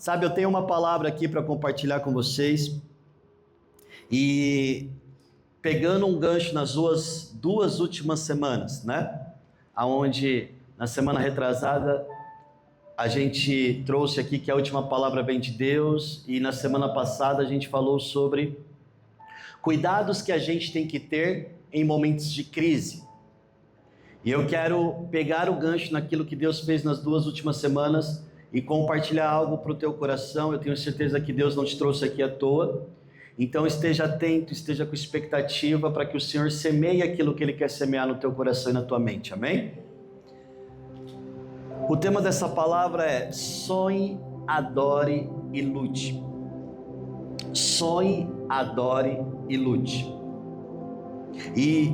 Sabe, eu tenho uma palavra aqui para compartilhar com vocês, e pegando um gancho nas duas últimas semanas, né? Aonde na semana retrasada a gente trouxe aqui que a última palavra vem de Deus, e na semana passada a gente falou sobre cuidados que a gente tem que ter em momentos de crise. E eu quero pegar o gancho naquilo que Deus fez nas duas últimas semanas e compartilhar algo para o teu coração. Eu tenho certeza que Deus não te trouxe aqui à toa. Então esteja atento, esteja com expectativa para que o Senhor semeie aquilo que Ele quer semear no teu coração e na tua mente, amém? O tema dessa palavra é sonhe, adore e lute. Sonhe, adore e lute. E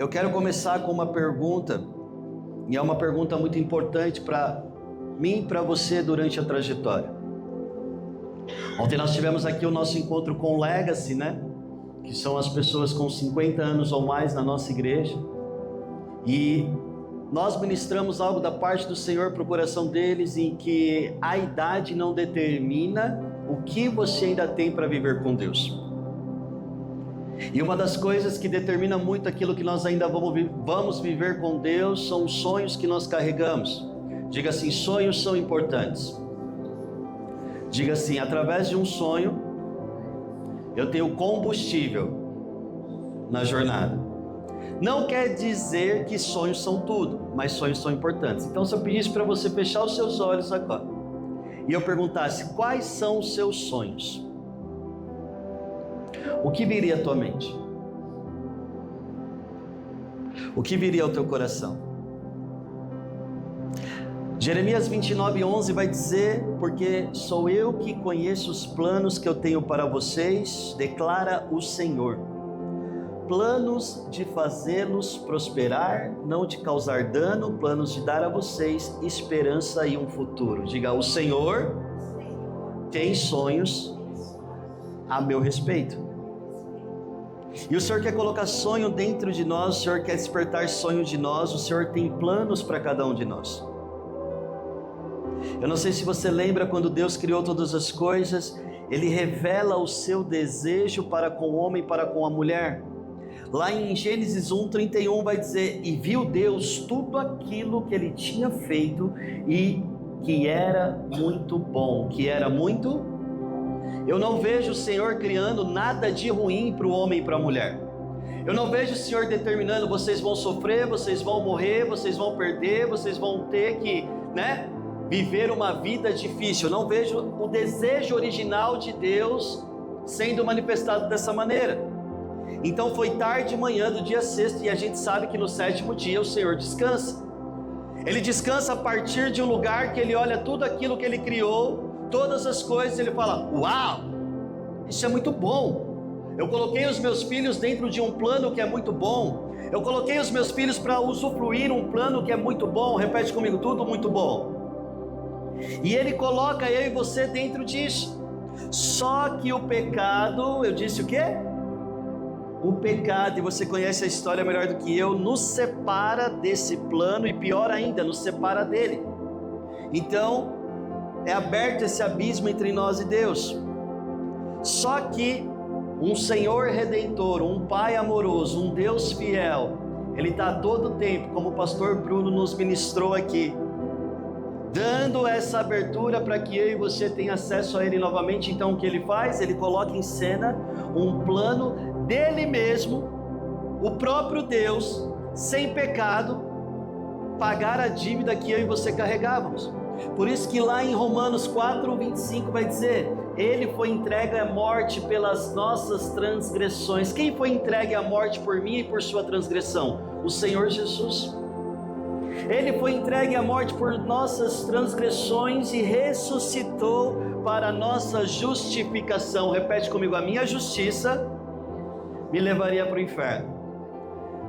eu quero começar com uma pergunta, e é uma pergunta muito importante para mim e para você durante a trajetória. Ontem nós tivemos aqui o nosso encontro com Legacy, né? Que são as pessoas com 50 anos ou mais na nossa igreja. E nós ministramos algo da parte do Senhor para o coração deles, em que a idade não determina o que você ainda tem para viver com Deus. E uma das coisas que determina muito aquilo que nós ainda vamos viver com Deus são os sonhos que nós carregamos. Diga assim: sonhos são importantes. Diga assim: através de um sonho eu tenho combustível na jornada. Não quer dizer que sonhos são tudo, mas sonhos são importantes. Então, se eu pedisse para você fechar os seus olhos agora e eu perguntasse quais são os seus sonhos, o que viria à tua mente? O que viria ao teu coração? Jeremias 29:11 vai dizer: porque sou eu que conheço os planos que eu tenho para vocês, declara o Senhor. Planos de fazê-los prosperar, não de causar dano, planos de dar a vocês esperança e um futuro. Diga: o Senhor tem sonhos a meu respeito. E o Senhor quer colocar sonho dentro de nós, o Senhor quer despertar sonho de nós, o Senhor tem planos para cada um de nós. Eu não sei se você lembra, quando Deus criou todas as coisas, Ele revela o seu desejo para com o homem e para com a mulher. Lá em Gênesis 1:31 vai dizer: e viu Deus tudo aquilo que Ele tinha feito, e que era muito bom. Que era muito. Eu não vejo o Senhor criando nada de ruim para o homem e para a mulher. Eu não vejo o Senhor determinando: vocês vão sofrer, vocês vão morrer, vocês vão perder, vocês vão ter que, viver uma vida difícil. Eu não vejo o desejo original de Deus sendo manifestado dessa maneira. Então foi tarde de manhã do dia sexto, e a gente sabe que no sétimo dia o Senhor descansa. Ele descansa a partir de um lugar que Ele olha tudo aquilo que Ele criou, todas as coisas, Ele fala: uau, isso é muito bom. Eu coloquei os meus filhos dentro de um plano que é muito bom. Eu coloquei os meus filhos para usufruir um plano que é muito bom. Repete comigo: tudo muito bom. E Ele coloca eu e você dentro disso. Só que o pecado, eu disse o quê? O pecado, e você conhece a história melhor do que eu, nos separa desse plano, e pior ainda, nos separa dele. Então, é aberto esse abismo entre nós e Deus. Só que um Senhor Redentor, um Pai amoroso, um Deus fiel, Ele está a todo tempo, como o pastor Bruno nos ministrou aqui, dando essa abertura para que eu e você tenha acesso a Ele novamente. Então o que Ele faz? Ele coloca em cena um plano dele mesmo, o próprio Deus, sem pecado, pagar a dívida que eu e você carregávamos. Por isso que lá em Romanos 4:25 vai dizer: Ele foi entregue à morte pelas nossas transgressões. Quem foi entregue à morte por mim e por sua transgressão? O Senhor Jesus. Ele foi entregue à morte por nossas transgressões e ressuscitou para a nossa justificação. Repete comigo: a minha justiça me levaria para o inferno,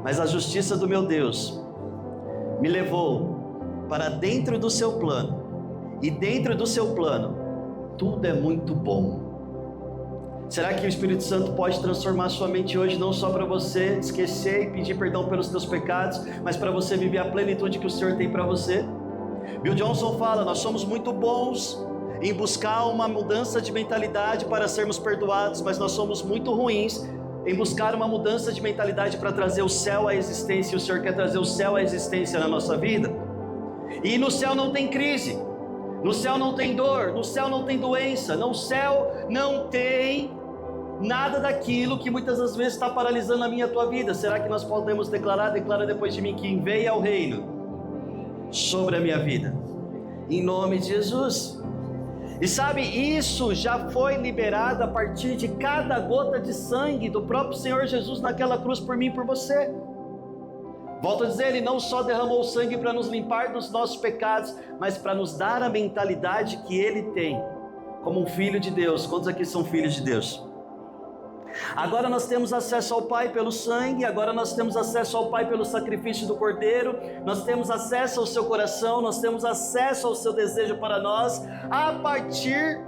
mas a justiça do meu Deus me levou para dentro do seu plano. E dentro do seu plano tudo é muito bom. Será que o Espírito Santo pode transformar sua mente hoje, não só para você esquecer e pedir perdão pelos teus pecados, mas para você viver a plenitude que o Senhor tem para você? Bill Johnson fala: nós somos muito bons em buscar uma mudança de mentalidade para sermos perdoados, mas nós somos muito ruins em buscar uma mudança de mentalidade para trazer o céu à existência. E o Senhor quer trazer o céu à existência na nossa vida. E no céu não tem crise, no céu não tem dor, no céu não tem doença, no céu não tem nada daquilo que muitas das vezes está paralisando a minha e a tua vida. Será que nós podemos declarar depois de mim, que venha o reino sobre a minha vida, em nome de Jesus? E sabe, isso já foi liberado a partir de cada gota de sangue do próprio Senhor Jesus naquela cruz por mim e por você. Volto a dizer, Ele não só derramou o sangue para nos limpar dos nossos pecados, mas para nos dar a mentalidade que Ele tem como um filho de Deus. Quantos aqui são filhos de Deus? Agora nós temos acesso ao Pai pelo sangue, agora nós temos acesso ao Pai pelo sacrifício do Cordeiro, nós temos acesso ao seu coração, nós temos acesso ao seu desejo para nós, a partir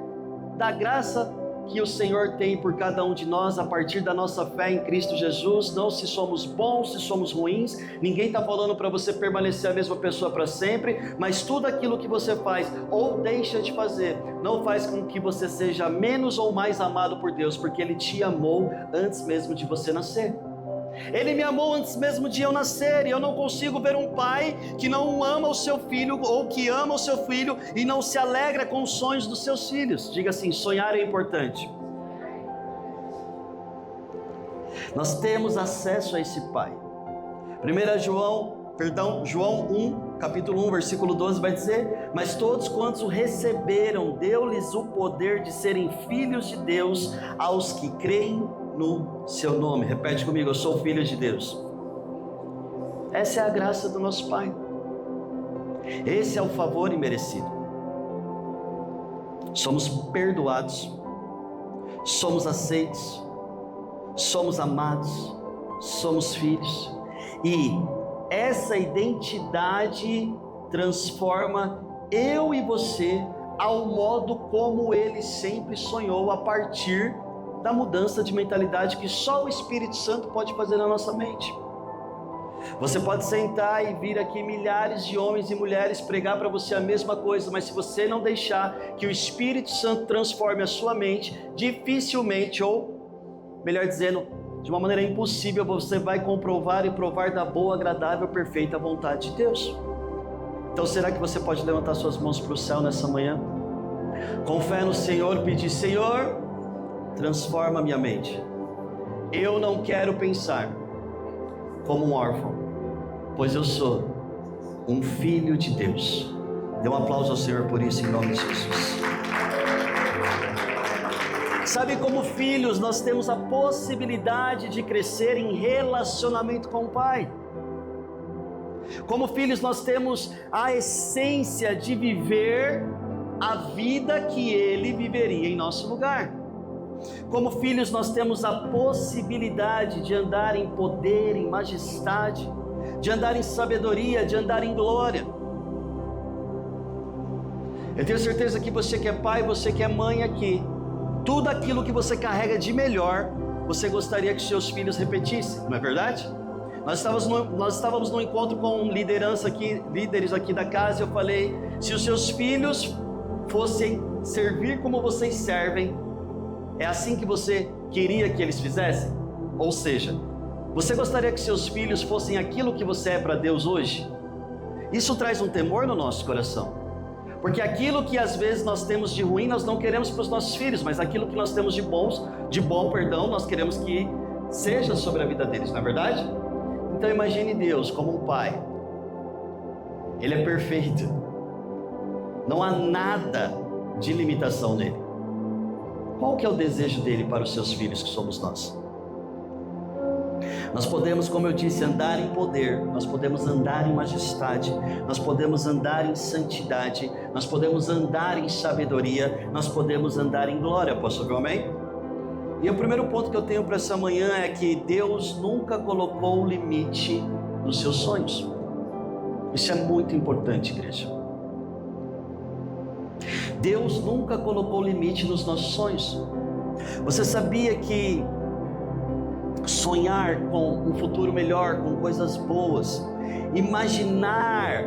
da graça que o Senhor tem por cada um de nós, a partir da nossa fé em Cristo Jesus. Não se somos bons, se somos ruins, ninguém está falando para você permanecer a mesma pessoa para sempre, mas tudo aquilo que você faz ou deixa de fazer, não faz com que você seja menos ou mais amado por Deus, porque Ele te amou antes mesmo de você nascer. Ele me amou antes mesmo de eu nascer, e eu não consigo ver um pai que não ama o seu filho, ou que ama o seu filho e não se alegra com os sonhos dos seus filhos. Diga assim: sonhar é importante. Nós temos acesso a esse pai. João 1, capítulo 1, versículo 12 vai dizer: mas todos quantos o receberam, deu-lhes o poder de serem filhos de Deus, aos que creem no seu nome. Repete comigo: eu sou filho de Deus. Essa é a graça do nosso Pai. Esse é o favor imerecido. Somos perdoados, somos aceitos, somos amados, somos filhos. E essa identidade transforma eu e você ao modo como Ele sempre sonhou, a partir da mudança de mentalidade que só o Espírito Santo pode fazer na nossa mente. Você pode sentar e vir aqui milhares de homens e mulheres pregar para você a mesma coisa, mas se você não deixar que o Espírito Santo transforme a sua mente, dificilmente, ou melhor dizendo, de uma maneira impossível, você vai comprovar e provar da boa, agradável, perfeita vontade de Deus. Então será que você pode levantar suas mãos para o céu nessa manhã? Com fé no Senhor, pedir: Senhor, transforma minha mente. Eu não quero pensar como um órfão, pois eu sou um filho de Deus. Dê um aplauso ao Senhor por isso, em nome de Jesus. Sabe, como filhos, nós temos a possibilidade de crescer em relacionamento com o Pai. Como filhos, nós temos a essência de viver a vida que Ele viveria em nosso lugar. Como filhos, nós temos a possibilidade de andar em poder, em majestade, de andar em sabedoria, de andar em glória. Eu tenho certeza que você que é pai, você que é mãe aqui, tudo aquilo que você carrega de melhor, você gostaria que seus filhos repetissem, não é verdade? Nós estávamos num encontro com líderes aqui da casa, e eu falei: se os seus filhos fossem servir como vocês servem, é assim que você queria que eles fizessem? Ou seja, você gostaria que seus filhos fossem aquilo que você é para Deus hoje? Isso traz um temor no nosso coração, porque aquilo que às vezes nós temos de ruim, nós não queremos para os nossos filhos, mas aquilo que nós temos de bom, nós queremos que seja sobre a vida deles, não é verdade? Então imagine Deus como um pai. Ele é perfeito, não há nada de limitação nele. Qual que é o desejo dele para os seus filhos, que somos nós? Nós podemos, como eu disse, andar em poder, nós podemos andar em majestade, nós podemos andar em santidade, nós podemos andar em sabedoria, nós podemos andar em glória. Posso ouvir um amém? E o primeiro ponto que eu tenho para essa manhã é que Deus nunca colocou limite nos seus sonhos. Isso é muito importante, igreja. Deus nunca colocou limite nos nossos sonhos. Você sabia que sonhar com um futuro melhor, com coisas boas, imaginar,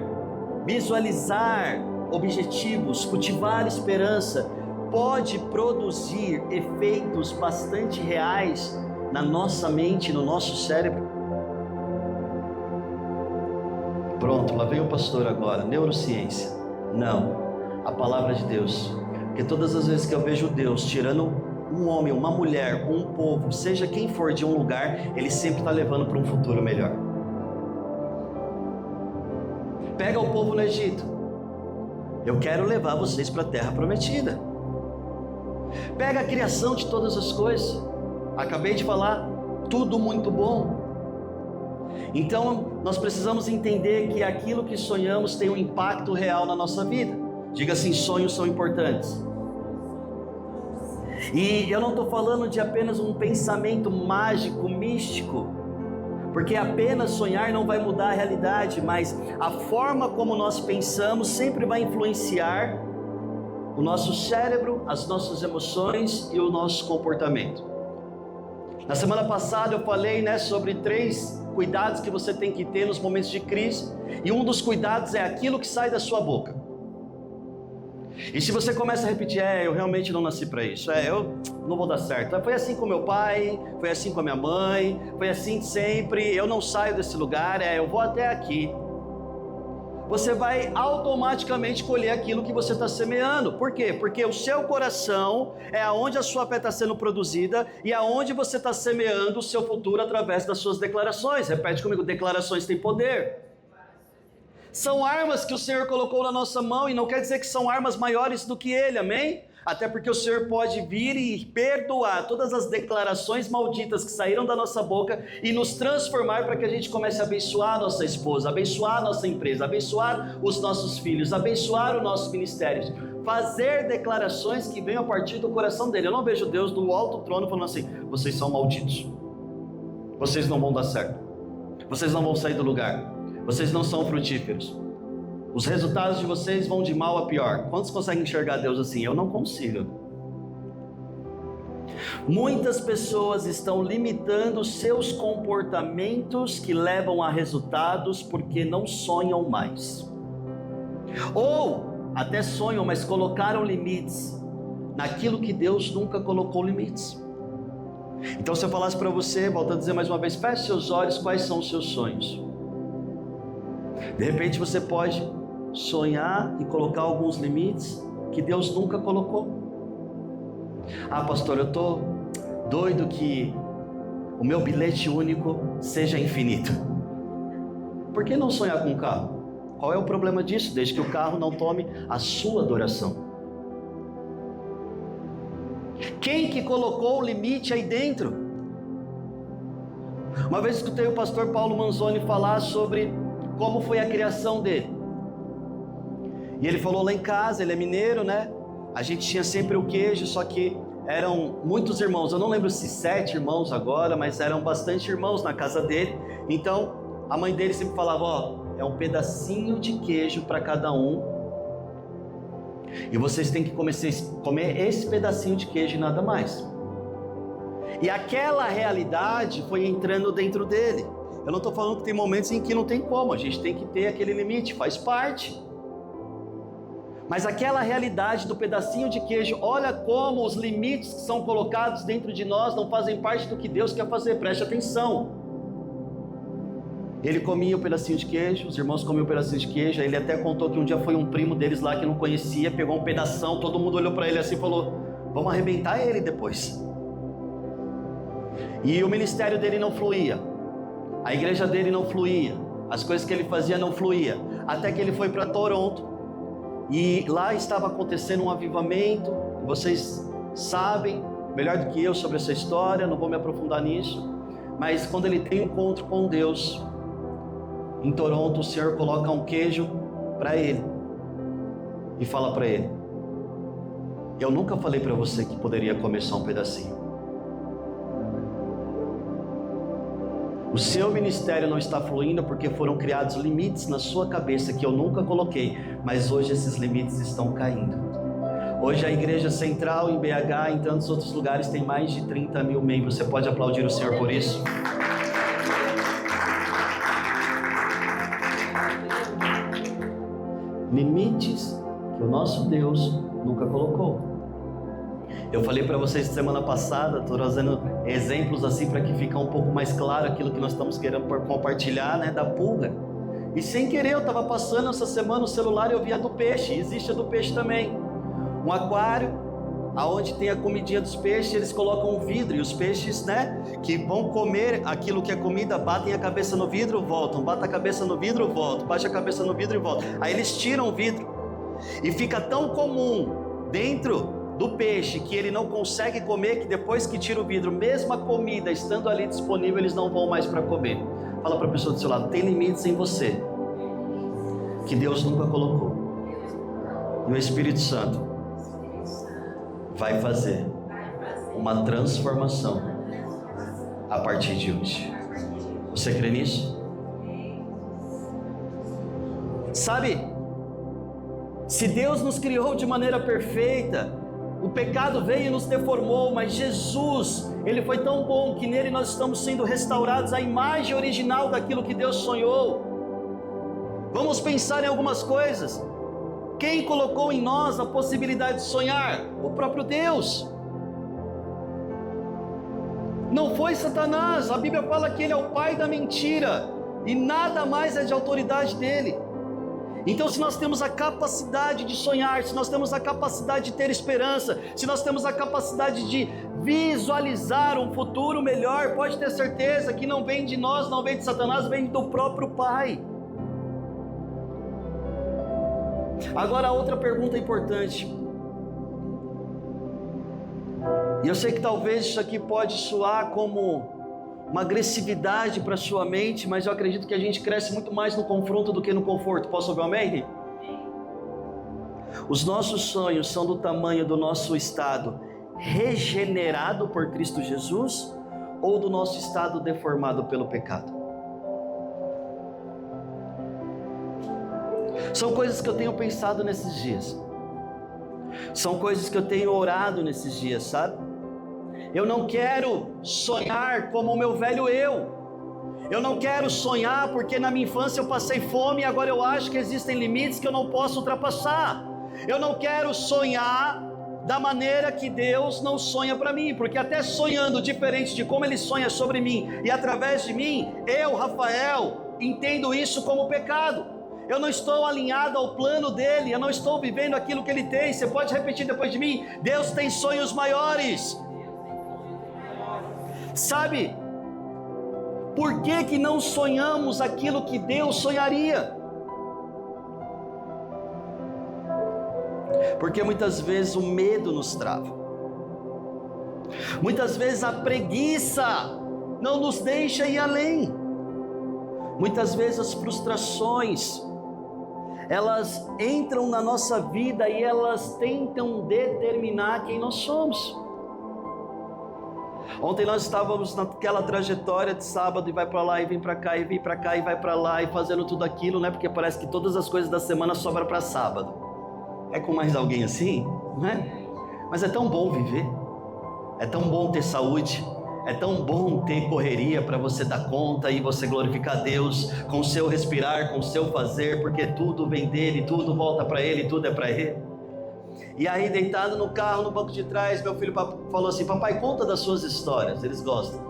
visualizar objetivos, cultivar esperança, pode produzir efeitos bastante reais na nossa mente, no nosso cérebro. Pronto, lá vem o pastor agora, neurociência. Não, a palavra de Deus. Porque todas as vezes que eu vejo Deus tirando um homem, uma mulher, um povo, seja quem for de um lugar, Ele sempre está levando para um futuro melhor. Pega o povo no Egito. Eu quero levar vocês para a terra prometida. Pega a criação de todas as coisas. Acabei de falar, tudo muito bom. Então, nós precisamos entender que aquilo que sonhamos tem um impacto real na nossa vida. Diga assim, sonhos são importantes. E eu não estou falando de apenas um pensamento mágico, místico, porque apenas sonhar não vai mudar a realidade, mas a forma como nós pensamos sempre vai influenciar o nosso cérebro, as nossas emoções e o nosso comportamento. Na semana passada eu falei, sobre 3 cuidados que você tem que ter nos momentos de crise, e um dos cuidados é aquilo que sai da sua boca. E se você começa a repetir, eu realmente não nasci para isso, eu não vou dar certo, foi assim com meu pai, foi assim com a minha mãe, foi assim sempre, eu não saio desse lugar, eu vou até aqui. Você vai automaticamente colher aquilo que você está semeando. Por quê? Porque o seu coração é aonde a sua fé está sendo produzida e aonde você está semeando o seu futuro através das suas declarações. Repete comigo, declarações têm poder. São armas que o Senhor colocou na nossa mão e não quer dizer que são armas maiores do que Ele, amém? Até porque o Senhor pode vir e perdoar todas as declarações malditas que saíram da nossa boca e nos transformar para que a gente comece a abençoar a nossa esposa, abençoar a nossa empresa, abençoar os nossos filhos, abençoar o nosso ministério. Fazer declarações que venham a partir do coração dele. Eu não vejo Deus do alto trono falando assim, vocês são malditos, vocês não vão dar certo, vocês não vão sair do lugar, vocês não são frutíferos. Os resultados de vocês vão de mal a pior. Quantos conseguem enxergar Deus assim? Eu não consigo. Muitas pessoas estão limitando seus comportamentos que levam a resultados porque não sonham mais. Ou até sonham, mas colocaram limites naquilo que Deus nunca colocou limites. Então se eu falasse para você, volto a dizer mais uma vez, feche seus olhos, quais são os seus sonhos? De repente você pode sonhar e colocar alguns limites que Deus nunca colocou. Pastor, eu estou doido que o meu bilhete único seja infinito. Por que não sonhar com um carro? Qual é o problema disso? Desde que o carro não tome a sua adoração. Quem que colocou o limite aí dentro? Uma vez escutei o pastor Paulo Manzoni falar sobre como foi a criação dele. E ele falou lá em casa, ele é mineiro, a gente tinha sempre o queijo, só que eram muitos irmãos, eu não lembro se 7 irmãos agora, mas eram bastante irmãos na casa dele. Então a mãe dele sempre falava, é um pedacinho de queijo para cada um, e vocês têm que comer esse pedacinho de queijo e nada mais. E aquela realidade foi entrando dentro dele. Eu não estou falando que tem momentos em que não tem como, a gente tem que ter aquele limite, faz parte. Mas aquela realidade do pedacinho de queijo, olha como os limites que são colocados dentro de nós não fazem parte do que Deus quer fazer, preste atenção. Ele comia o pedacinho de queijo, os irmãos comiam o pedacinho de queijo, ele até contou que um dia foi um primo deles lá que não conhecia, pegou um pedação, todo mundo olhou para ele assim e falou, vamos arrebentar ele depois. E o ministério dele não fluía, a igreja dele não fluía, as coisas que ele fazia não fluía, até que ele foi para Toronto. E lá estava acontecendo um avivamento, vocês sabem melhor do que eu sobre essa história, não vou me aprofundar nisso, mas quando ele tem um encontro com Deus, em Toronto, o Senhor coloca um queijo para ele e fala para ele, eu nunca falei para você que poderia comer só um pedacinho. O seu ministério não está fluindo porque foram criados limites na sua cabeça que eu nunca coloquei, mas hoje esses limites estão caindo. Hoje a igreja central em BH, em tantos outros lugares, tem mais de 30 mil membros. Você pode aplaudir o Senhor por isso? Limites que o nosso Deus nunca colocou. Eu falei para vocês semana passada, estou trazendo exemplos assim para que fique um pouco mais claro aquilo que nós estamos querendo compartilhar, né, da pulga. E sem querer eu estava passando essa semana o celular e eu vi a do peixe, existe a do peixe também. Um aquário, aonde tem a comidinha dos peixes, eles colocam um vidro e os peixes, né, que vão comer aquilo que é comida, batem a cabeça no vidro, voltam, batem a cabeça no vidro, voltam, batem a cabeça no vidro e voltam. Aí eles tiram o vidro e fica tão comum dentro do peixe que ele não consegue comer, que depois que tira o vidro, mesmo a comida estando ali disponível, eles não vão mais para comer. Fala para a pessoa do seu lado, tem limites em você que Deus nunca colocou. E o Espírito Santo vai fazer uma transformação a partir de hoje. Você crê nisso? Sabe, se Deus nos criou de maneira perfeita, o pecado veio e nos deformou, mas Jesus, Ele foi tão bom que nele nós estamos sendo restaurados à imagem original daquilo que Deus sonhou. Vamos pensar em algumas coisas. Quem colocou em nós a possibilidade de sonhar? O próprio Deus. Não foi Satanás. A Bíblia fala que ele é o pai da mentira e nada mais é de autoridade dele. Então, se nós temos a capacidade de sonhar, se nós temos a capacidade de ter esperança, se nós temos a capacidade de visualizar um futuro melhor, pode ter certeza que não vem de nós, não vem de Satanás, vem do próprio Pai. Agora, outra pergunta importante. E eu sei que talvez isso aqui pode soar como uma agressividade para a sua mente, mas eu acredito que a gente cresce muito mais no confronto do que no conforto. Posso ouvir um amém? Os nossos sonhos são do tamanho do nosso estado regenerado por Cristo Jesus ou do nosso estado deformado pelo pecado? São coisas que eu tenho pensado nesses dias. São coisas que eu tenho orado nesses dias, sabe? Eu não quero sonhar como o meu velho eu. Eu não quero sonhar porque na minha infância eu passei fome e agora eu acho que existem limites que eu não posso ultrapassar. Eu não quero sonhar da maneira que Deus não sonha para mim, porque até sonhando diferente de como Ele sonha sobre mim e através de mim, eu, Rafael, entendo isso como pecado. Eu não estou alinhado ao plano dele, eu não estou vivendo aquilo que ele tem. Você pode repetir depois de mim? Deus tem sonhos maiores. Sabe, por que não sonhamos aquilo que Deus sonharia? Porque muitas vezes o medo nos trava. Muitas vezes a preguiça não nos deixa ir além. Muitas vezes as frustrações, elas entram na nossa vida e elas tentam determinar quem nós somos. Ontem nós estávamos naquela trajetória de sábado e vai para lá e vem para cá e vem para cá e vai para lá e fazendo tudo aquilo, né? Porque parece que todas as coisas da semana sobram para sábado. É com mais alguém assim, não é? Mas é tão bom viver, é tão bom ter saúde, é tão bom ter correria para você dar conta e você glorificar a Deus com o seu respirar, com o seu fazer, porque tudo vem dele, tudo volta para ele, tudo é para ele. E aí, deitado no carro, no banco de trás, meu filho falou assim: papai, conta das suas histórias, eles gostam.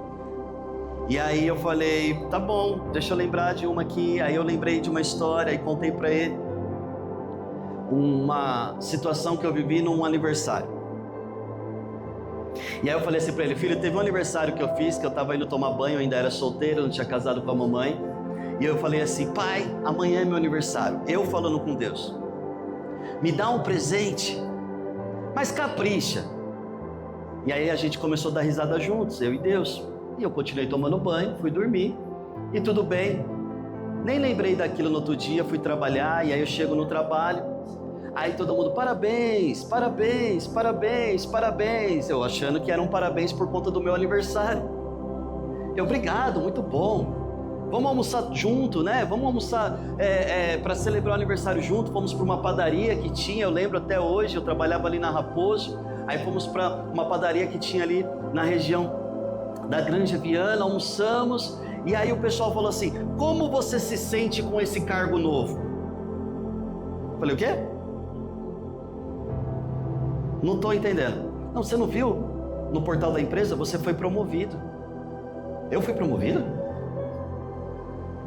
E aí eu falei: tá bom, deixa eu lembrar de uma aqui. Aí eu lembrei de uma história e contei para ele uma situação que eu vivi num aniversário. E aí eu falei assim para ele: filho, teve um aniversário que eu fiz, que eu estava indo tomar banho, eu ainda era solteiro, não tinha casado com a mamãe. E eu falei assim: pai, amanhã é meu aniversário. Eu falando com Deus: me dá um presente, mas capricha. E aí a gente começou a dar risada juntos, eu e Deus. E eu continuei tomando banho, fui dormir e tudo bem. Nem lembrei daquilo no outro dia, fui trabalhar. E aí eu chego no trabalho, aí todo mundo: parabéns, parabéns, parabéns, parabéns. Eu achando que era um parabéns por conta do meu aniversário. Eu: obrigado, muito bom. Vamos almoçar junto, né? Vamos almoçar para celebrar o aniversário junto. Fomos para uma padaria que tinha, eu lembro até hoje, eu trabalhava ali na Raposo. Aí fomos para uma padaria que tinha ali na região da Granja Viana, almoçamos. E aí o pessoal falou assim: como você se sente com esse cargo novo? Eu falei: o quê? Não estou entendendo. Não, você não viu no portal da empresa? Você foi promovido. Eu fui promovido?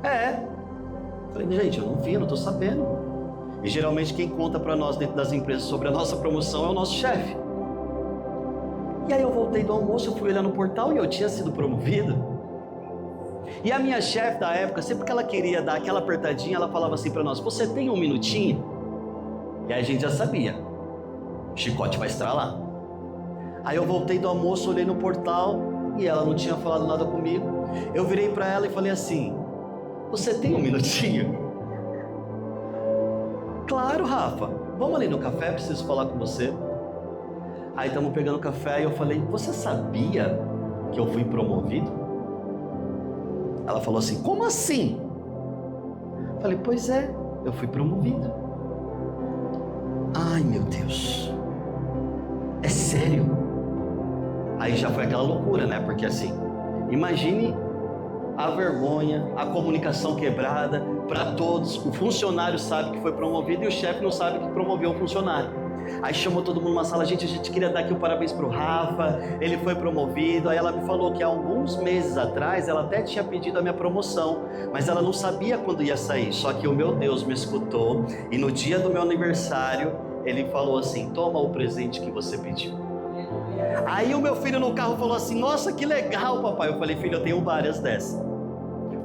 É. Falei, gente, eu não vi, eu não estou sabendo. E geralmente quem conta para nós dentro das empresas sobre a nossa promoção é o nosso chefe. E aí eu voltei do almoço, eu fui olhar no portal e eu tinha sido promovido. E a minha chefe da época, sempre que ela queria dar aquela apertadinha, ela falava assim para nós, você tem um minutinho? E aí a gente já sabia, o chicote vai estralar. Aí eu voltei do almoço, olhei no portal e ela não tinha falado nada comigo. Eu virei para ela e falei assim, você tem um minutinho? Claro, Rafa, vamos ali no café, preciso falar com você. Aí estamos pegando café e eu falei, você sabia que eu fui promovido? Ela falou assim, como assim? Eu falei, pois é, eu fui promovido. Ai meu Deus, é sério? Aí já foi aquela loucura, né? Porque assim, imagine a vergonha, a comunicação quebrada para todos. O funcionário sabe que foi promovido e o chefe não sabe que promoveu o funcionário. Aí chamou todo mundo numa sala, gente, a gente queria dar aqui um parabéns pro Rafa, ele foi promovido. Aí ela me falou que há alguns meses atrás ela até tinha pedido a minha promoção, mas ela não sabia quando ia sair. Só que o meu Deus me escutou e no dia do meu aniversário ele falou assim, toma o presente que você pediu. Aí o meu filho no carro falou assim, nossa, que legal, papai. Eu falei, filho, eu tenho várias dessas.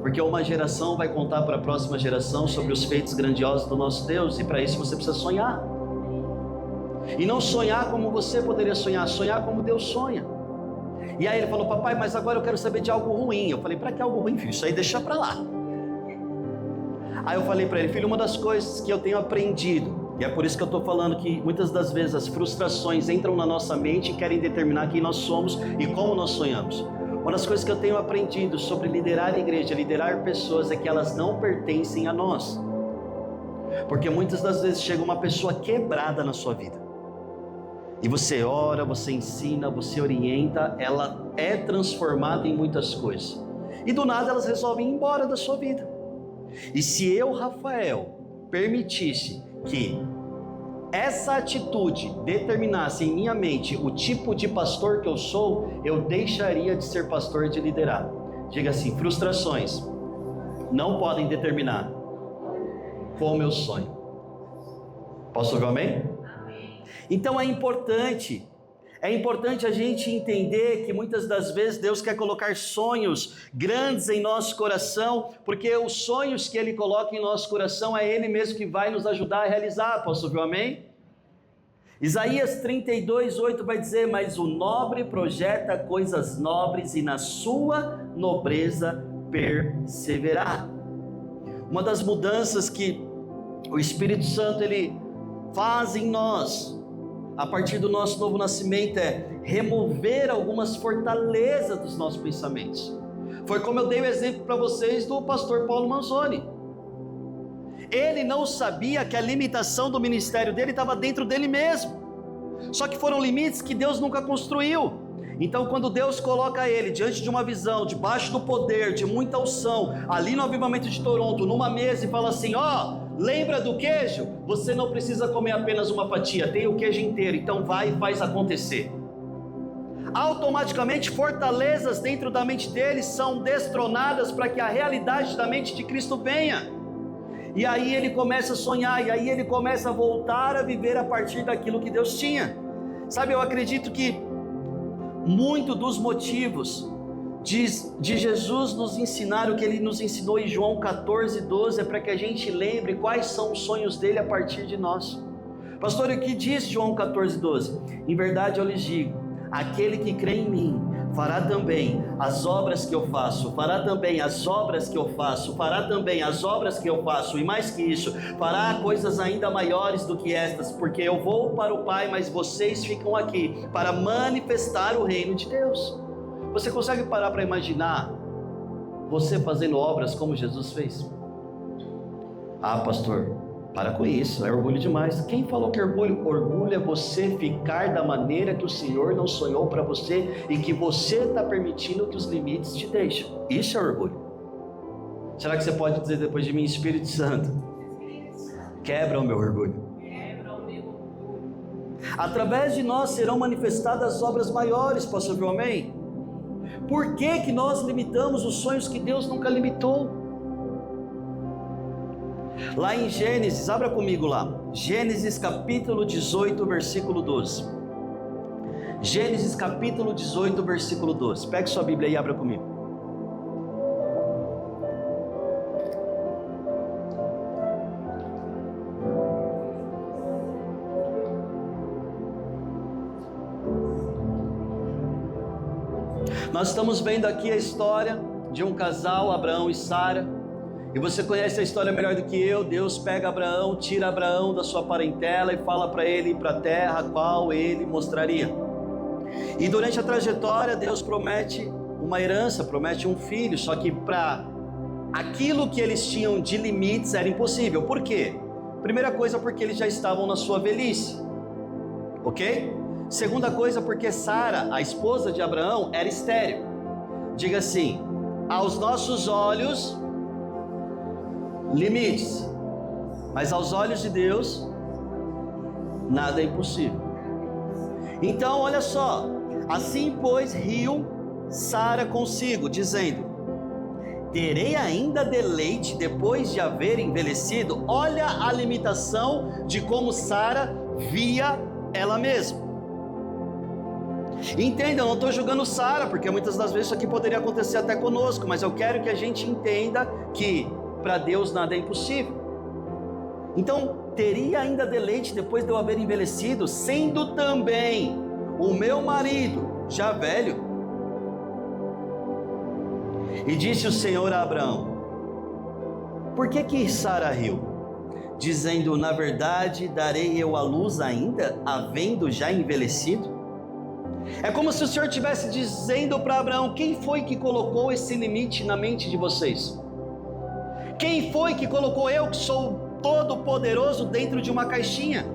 Porque uma geração vai contar para a próxima geração sobre os feitos grandiosos do nosso Deus, e para isso você precisa sonhar. E não sonhar como você poderia sonhar, sonhar como Deus sonha. E aí ele falou, papai, mas agora eu quero saber de algo ruim. Eu falei, para que algo ruim, filho? Isso aí deixa para lá. Aí eu falei para ele, filho, uma das coisas que eu tenho aprendido, e é por isso que eu estou falando que muitas das vezes as frustrações entram na nossa mente e querem determinar quem nós somos e como nós sonhamos. Uma das coisas que eu tenho aprendido sobre liderar a igreja, liderar pessoas, é que elas não pertencem a nós. Porque muitas das vezes chega uma pessoa quebrada na sua vida. E você ora, você ensina, você orienta, ela é transformada em muitas coisas. E do nada elas resolvem ir embora da sua vida. E se eu, Rafael, permitisse que essa atitude determinasse em minha mente o tipo de pastor que eu sou, eu deixaria de ser pastor e de liderar. Diga assim, frustrações não podem determinar como eu sonho. Posso ouvir um amém? Então é importante a gente entender que muitas das vezes Deus quer colocar sonhos grandes em nosso coração, porque os sonhos que Ele coloca em nosso coração é Ele mesmo que vai nos ajudar a realizar. Posso ouvir um amém? Isaías 32:8 vai dizer, mas o nobre projeta coisas nobres e na sua nobreza perseverar. Uma das mudanças que o Espírito Santo Ele faz em nós, a partir do nosso novo nascimento, é remover algumas fortalezas dos nossos pensamentos. Foi como eu dei o exemplo para vocês do pastor Paulo Manzoni. Ele não sabia que a limitação do ministério dele estava dentro dele mesmo. Só que foram limites que Deus nunca construiu. Então quando Deus coloca ele diante de uma visão, debaixo do poder, de muita unção, ali no Avivamento de Toronto, numa mesa, e fala assim, lembra do queijo? Você não precisa comer apenas uma fatia, tem o queijo inteiro, então vai e faz acontecer. Automaticamente fortalezas dentro da mente dele são destronadas para que a realidade da mente de Cristo venha. E aí ele começa a sonhar, e aí ele começa a voltar a viver a partir daquilo que Deus tinha. Sabe, eu acredito que muito dos motivos de Jesus nos ensinar o que Ele nos ensinou em João 14:12 é para que a gente lembre quais são os sonhos dele a partir de nós. Pastor, o que diz João 14:12? Em verdade eu lhes digo, aquele que crê em mim fará também as obras que eu faço, fará também as obras que eu faço, fará também as obras que eu faço, e mais que isso, fará coisas ainda maiores do que estas, porque eu vou para o Pai, mas vocês ficam aqui para manifestar o reino de Deus. Você consegue parar para imaginar você fazendo obras como Jesus fez? Ah, pastor, para com isso, é orgulho demais. Quem falou que orgulho? Orgulho é você ficar da maneira que o Senhor não sonhou para você e que você está permitindo que os limites te deixem. Isso é orgulho. Será que você pode dizer depois de mim, Espírito Santo, quebra o meu orgulho? Através de nós serão manifestadas as obras maiores, posso ouvir um amém? Por que que nós limitamos os sonhos que Deus nunca limitou? Lá em Gênesis, abra comigo lá, Gênesis capítulo 18, versículo 12. Gênesis capítulo 18, versículo 12. Pegue sua Bíblia e abra comigo. Nós estamos vendo aqui a história de um casal, Abraão e Sara. E você conhece a história melhor do que eu. Deus pega Abraão, tira Abraão da sua parentela e fala para ele ir para a terra a qual ele mostraria. E durante a trajetória, Deus promete uma herança, promete um filho, só que para aquilo que eles tinham de limites era impossível. Por quê? Primeira coisa, porque eles já estavam na sua velhice, ok? Segunda coisa, porque Sara, a esposa de Abraão, era estéril. Diga assim: aos nossos olhos, limites, mas aos olhos de Deus, nada é impossível. Então, olha só, assim pois riu Sara consigo, dizendo: terei ainda deleite depois de haver envelhecido? Olha a limitação de como Sara via ela mesma. Entenda, eu não estou julgando Sara, porque muitas das vezes isso aqui poderia acontecer até conosco, mas eu quero que a gente entenda que para Deus nada é impossível. Então, teria ainda deleite depois de eu haver envelhecido, sendo também o meu marido já velho? E disse o Senhor a Abraão: por que Sara riu? Dizendo: na verdade darei eu à luz ainda, havendo já envelhecido? É como se o Senhor estivesse dizendo para Abraão: quem foi que colocou esse limite na mente de vocês? Quem foi que colocou eu, que sou todo poderoso, dentro de uma caixinha?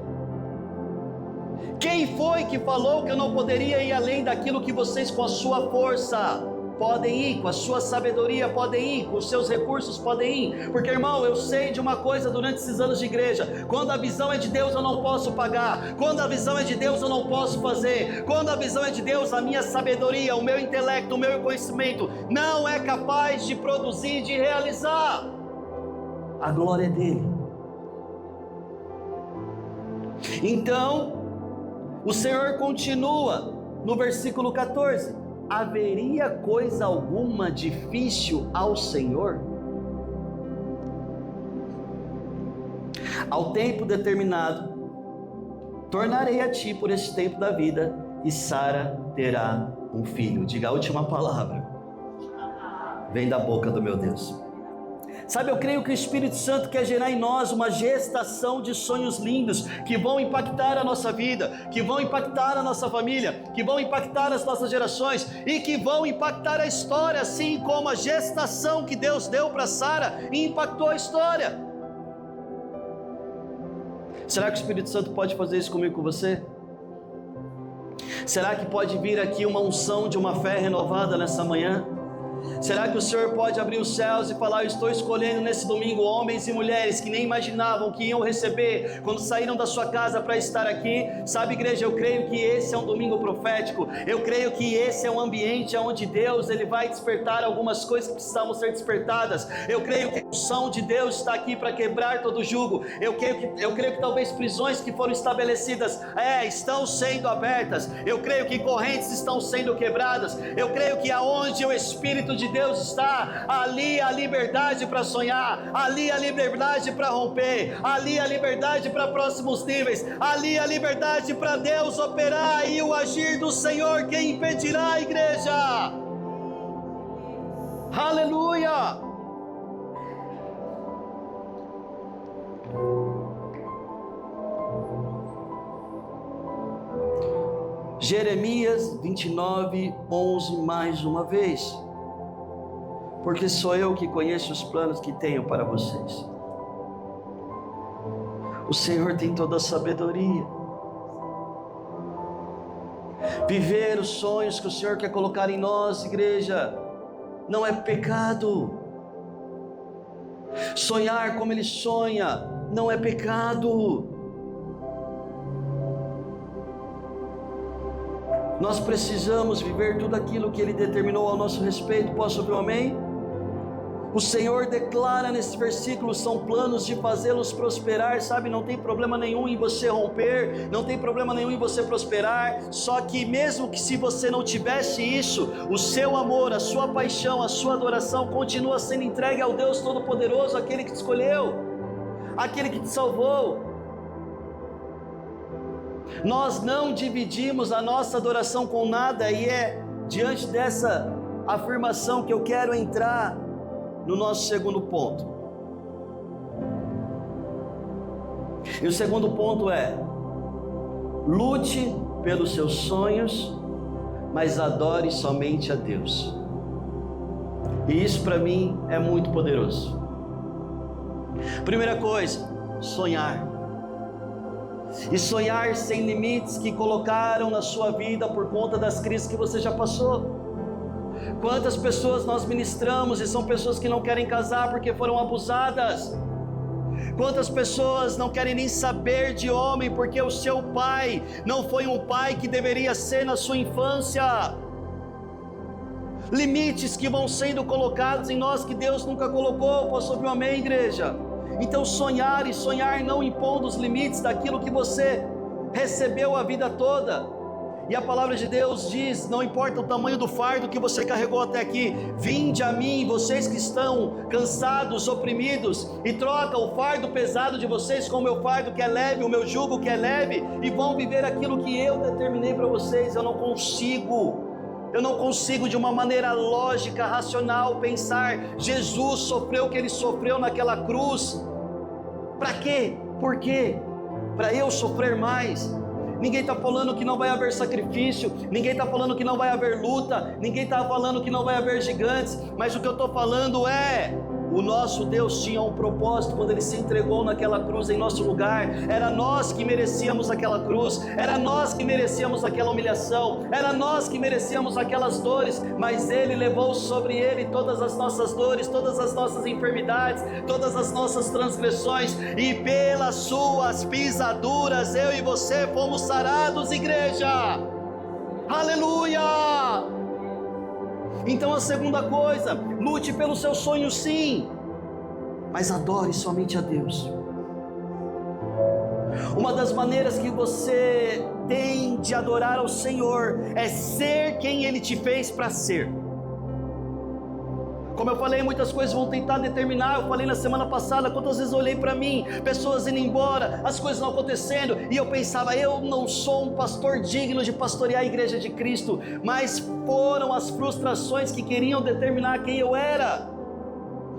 Quem foi que falou que eu não poderia ir além daquilo que vocês com a sua força podem ir, com a sua sabedoria podem ir, com os seus recursos podem ir? Porque, irmão, eu sei de uma coisa durante esses anos de igreja: quando a visão é de Deus eu não posso pagar, quando a visão é de Deus eu não posso fazer, quando a visão é de Deus a minha sabedoria, o meu intelecto, o meu conhecimento não é capaz de produzir, de realizar. A glória é dele. Então o Senhor continua no versículo 14: haveria coisa alguma difícil ao Senhor? Ao tempo determinado tornarei a ti por esse tempo da vida, e Sara terá um filho. Diga a última palavra, vem da boca do meu Deus. Sabe, eu creio que o Espírito Santo quer gerar em nós uma gestação de sonhos lindos, que vão impactar a nossa vida, que vão impactar a nossa família, que vão impactar as nossas gerações, e que vão impactar a história, assim como a gestação que Deus deu para Sara impactou a história. Será que o Espírito Santo pode fazer isso comigo, com você? Será que pode vir aqui uma unção de uma fé renovada nessa manhã? Será que o Senhor pode abrir os céus e falar: eu estou escolhendo nesse domingo homens e mulheres que nem imaginavam que iam receber quando saíram da sua casa para estar aqui? Sabe, igreja, eu creio que esse é um domingo profético. Eu creio que esse é um ambiente onde Deus ele vai despertar algumas coisas que precisavam ser despertadas. Eu creio que a unção de Deus está aqui para quebrar todo jugo. Eu creio que talvez prisões que foram estabelecidas estão sendo abertas. Eu creio que correntes estão sendo quebradas. Eu creio que aonde o Espírito de Deus está, ali a liberdade para sonhar, ali a liberdade para romper, ali a liberdade para próximos níveis, ali a liberdade para Deus operar, e o agir do Senhor, quem impedirá, igreja? Aleluia! Jeremias 29:11, mais uma vez: porque sou eu que conheço os planos que tenho para vocês. O Senhor tem toda a sabedoria. Viver os sonhos que o Senhor quer colocar em nós, igreja, não é pecado. Sonhar como Ele sonha não é pecado. Nós precisamos viver tudo aquilo que Ele determinou ao nosso respeito. Posso ouvir um amém? O Senhor declara nesse versículo, são planos de fazê-los prosperar, sabe? Não tem problema nenhum em você romper, não tem problema nenhum em você prosperar, só que mesmo que se você não tivesse isso, o seu amor, a sua paixão, a sua adoração continua sendo entregue ao Deus Todo-Poderoso, aquele que te escolheu, aquele que te salvou. Nós não dividimos a nossa adoração com nada, e é diante dessa afirmação que eu quero entrar no nosso segundo ponto. E o segundo ponto é: lute pelos seus sonhos, mas adore somente a Deus. E isso para mim é muito poderoso. Primeira coisa, sonhar. E sonhar sem limites que colocaram na sua vida por conta das crises que você já passou. Quantas pessoas nós ministramos e são pessoas que não querem casar porque foram abusadas? Quantas pessoas não querem nem saber de homem porque o seu pai não foi um pai que deveria ser na sua infância? Limites que vão sendo colocados em nós que Deus nunca colocou. Posso ouvir um amém, igreja? Então sonhar, e sonhar não impondo os limites daquilo que você recebeu a vida toda. E a palavra de Deus diz, não importa o tamanho do fardo que você carregou até aqui, vinde a mim, vocês que estão cansados, oprimidos, e troca o fardo pesado de vocês com o meu fardo que é leve, o meu jugo que é leve, e vão viver aquilo que eu determinei para vocês. Eu não consigo de uma maneira lógica, racional, pensar, Jesus sofreu o que Ele sofreu naquela cruz, para quê? Por quê? Para eu sofrer mais? Ninguém está falando que não vai haver sacrifício, ninguém está falando que não vai haver luta, ninguém está falando que não vai haver gigantes, mas o que eu estou falando é, o nosso Deus tinha um propósito quando Ele se entregou naquela cruz em nosso lugar. Era nós que merecíamos aquela cruz, era nós que merecíamos aquela humilhação, era nós que merecíamos aquelas dores, mas Ele levou sobre Ele todas as nossas dores, todas as nossas enfermidades, todas as nossas transgressões, e pelas suas pisaduras eu e você fomos sarados, igreja. Aleluia! Então a segunda coisa, lute pelos seus sonhos sim, mas adore somente a Deus. Uma das maneiras que você tem de adorar ao Senhor é ser quem Ele te fez para ser. Como eu falei, muitas coisas vão tentar determinar. Eu falei na semana passada, quantas vezes eu olhei para mim, pessoas indo embora, as coisas não acontecendo, e eu pensava, eu não sou um pastor digno de pastorear a igreja de Cristo, mas foram as frustrações que queriam determinar quem eu era.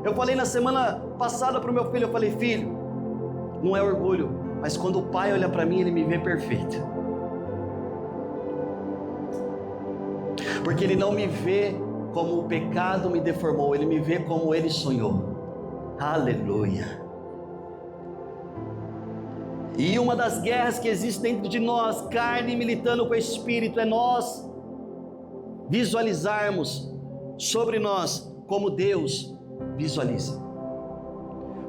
Eu falei na semana passada para o meu filho, eu falei, filho, não é orgulho, mas quando o pai olha para mim, ele me vê perfeito, porque ele não me vê como o pecado me deformou, Ele me vê como Ele sonhou. Aleluia. E uma das guerras que existe dentro de nós, carne militando com o Espírito, é nós visualizarmos sobre nós como Deus visualiza.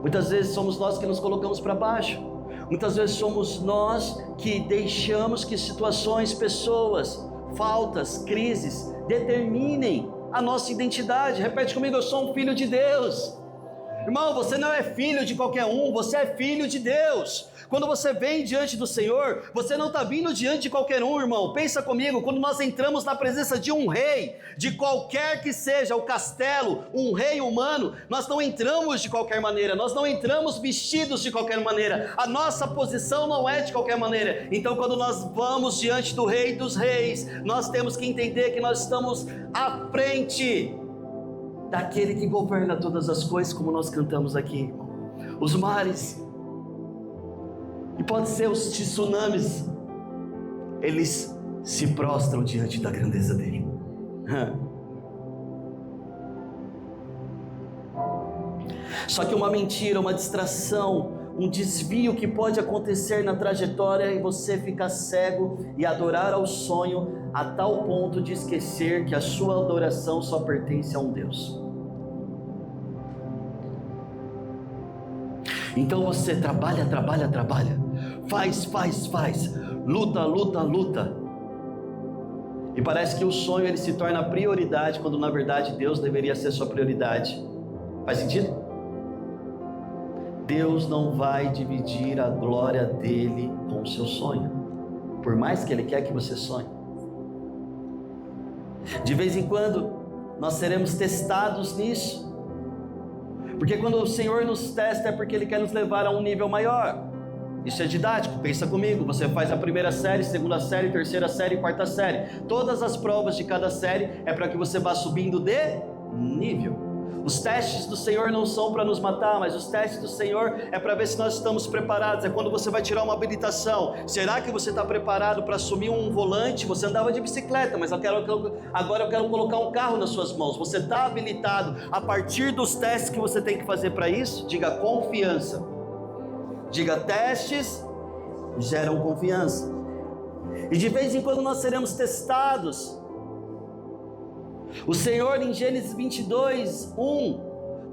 Muitas vezes somos nós que nos colocamos para baixo, muitas vezes somos nós que deixamos que situações, pessoas, faltas, crises determinem a nossa identidade. Repete comigo, eu sou um filho de Deus. Irmão, você não é filho de qualquer um, você é filho de Deus. Quando você vem diante do Senhor, você não está vindo diante de qualquer um, irmão. Pensa comigo, quando nós entramos na presença de um rei, de qualquer que seja o castelo, um rei humano, nós não entramos de qualquer maneira, nós não entramos vestidos de qualquer maneira, a nossa posição não é de qualquer maneira. Então quando nós vamos diante do Rei dos Reis, nós temos que entender que nós estamos à frente daquele que governa todas as coisas, como nós cantamos aqui. Os mares, e pode ser os tsunamis, eles se prostram diante da grandeza dele. Só que uma mentira, uma distração, um desvio que pode acontecer na trajetória e você ficar cego e adorar ao sonho a tal ponto de esquecer que a sua adoração só pertence a um Deus. Então você trabalha, faz, luta, E parece que o sonho ele se torna prioridade, quando na verdade Deus deveria ser sua prioridade. Faz sentido? Deus não vai dividir a glória dele com o seu sonho, por mais que ele quer que você sonhe. De vez em quando nós seremos testados nisso, porque quando o Senhor nos testa é porque Ele quer nos levar a um nível maior. Isso é didático, pensa comigo, você faz a primeira série, segunda série, terceira série, quarta série. Todas as provas de cada série é para que você vá subindo de nível. Os testes do Senhor não são para nos matar, mas os testes do Senhor é para ver se nós estamos preparados. É quando você vai tirar uma habilitação. Será que você está preparado para assumir um volante? Você andava de bicicleta, mas agora eu quero colocar um carro nas suas mãos. Você está habilitado a partir dos testes que você tem que fazer para isso? Diga confiança. Diga testes geram confiança. E de vez em quando nós seremos testados. O Senhor em Gênesis 22:1,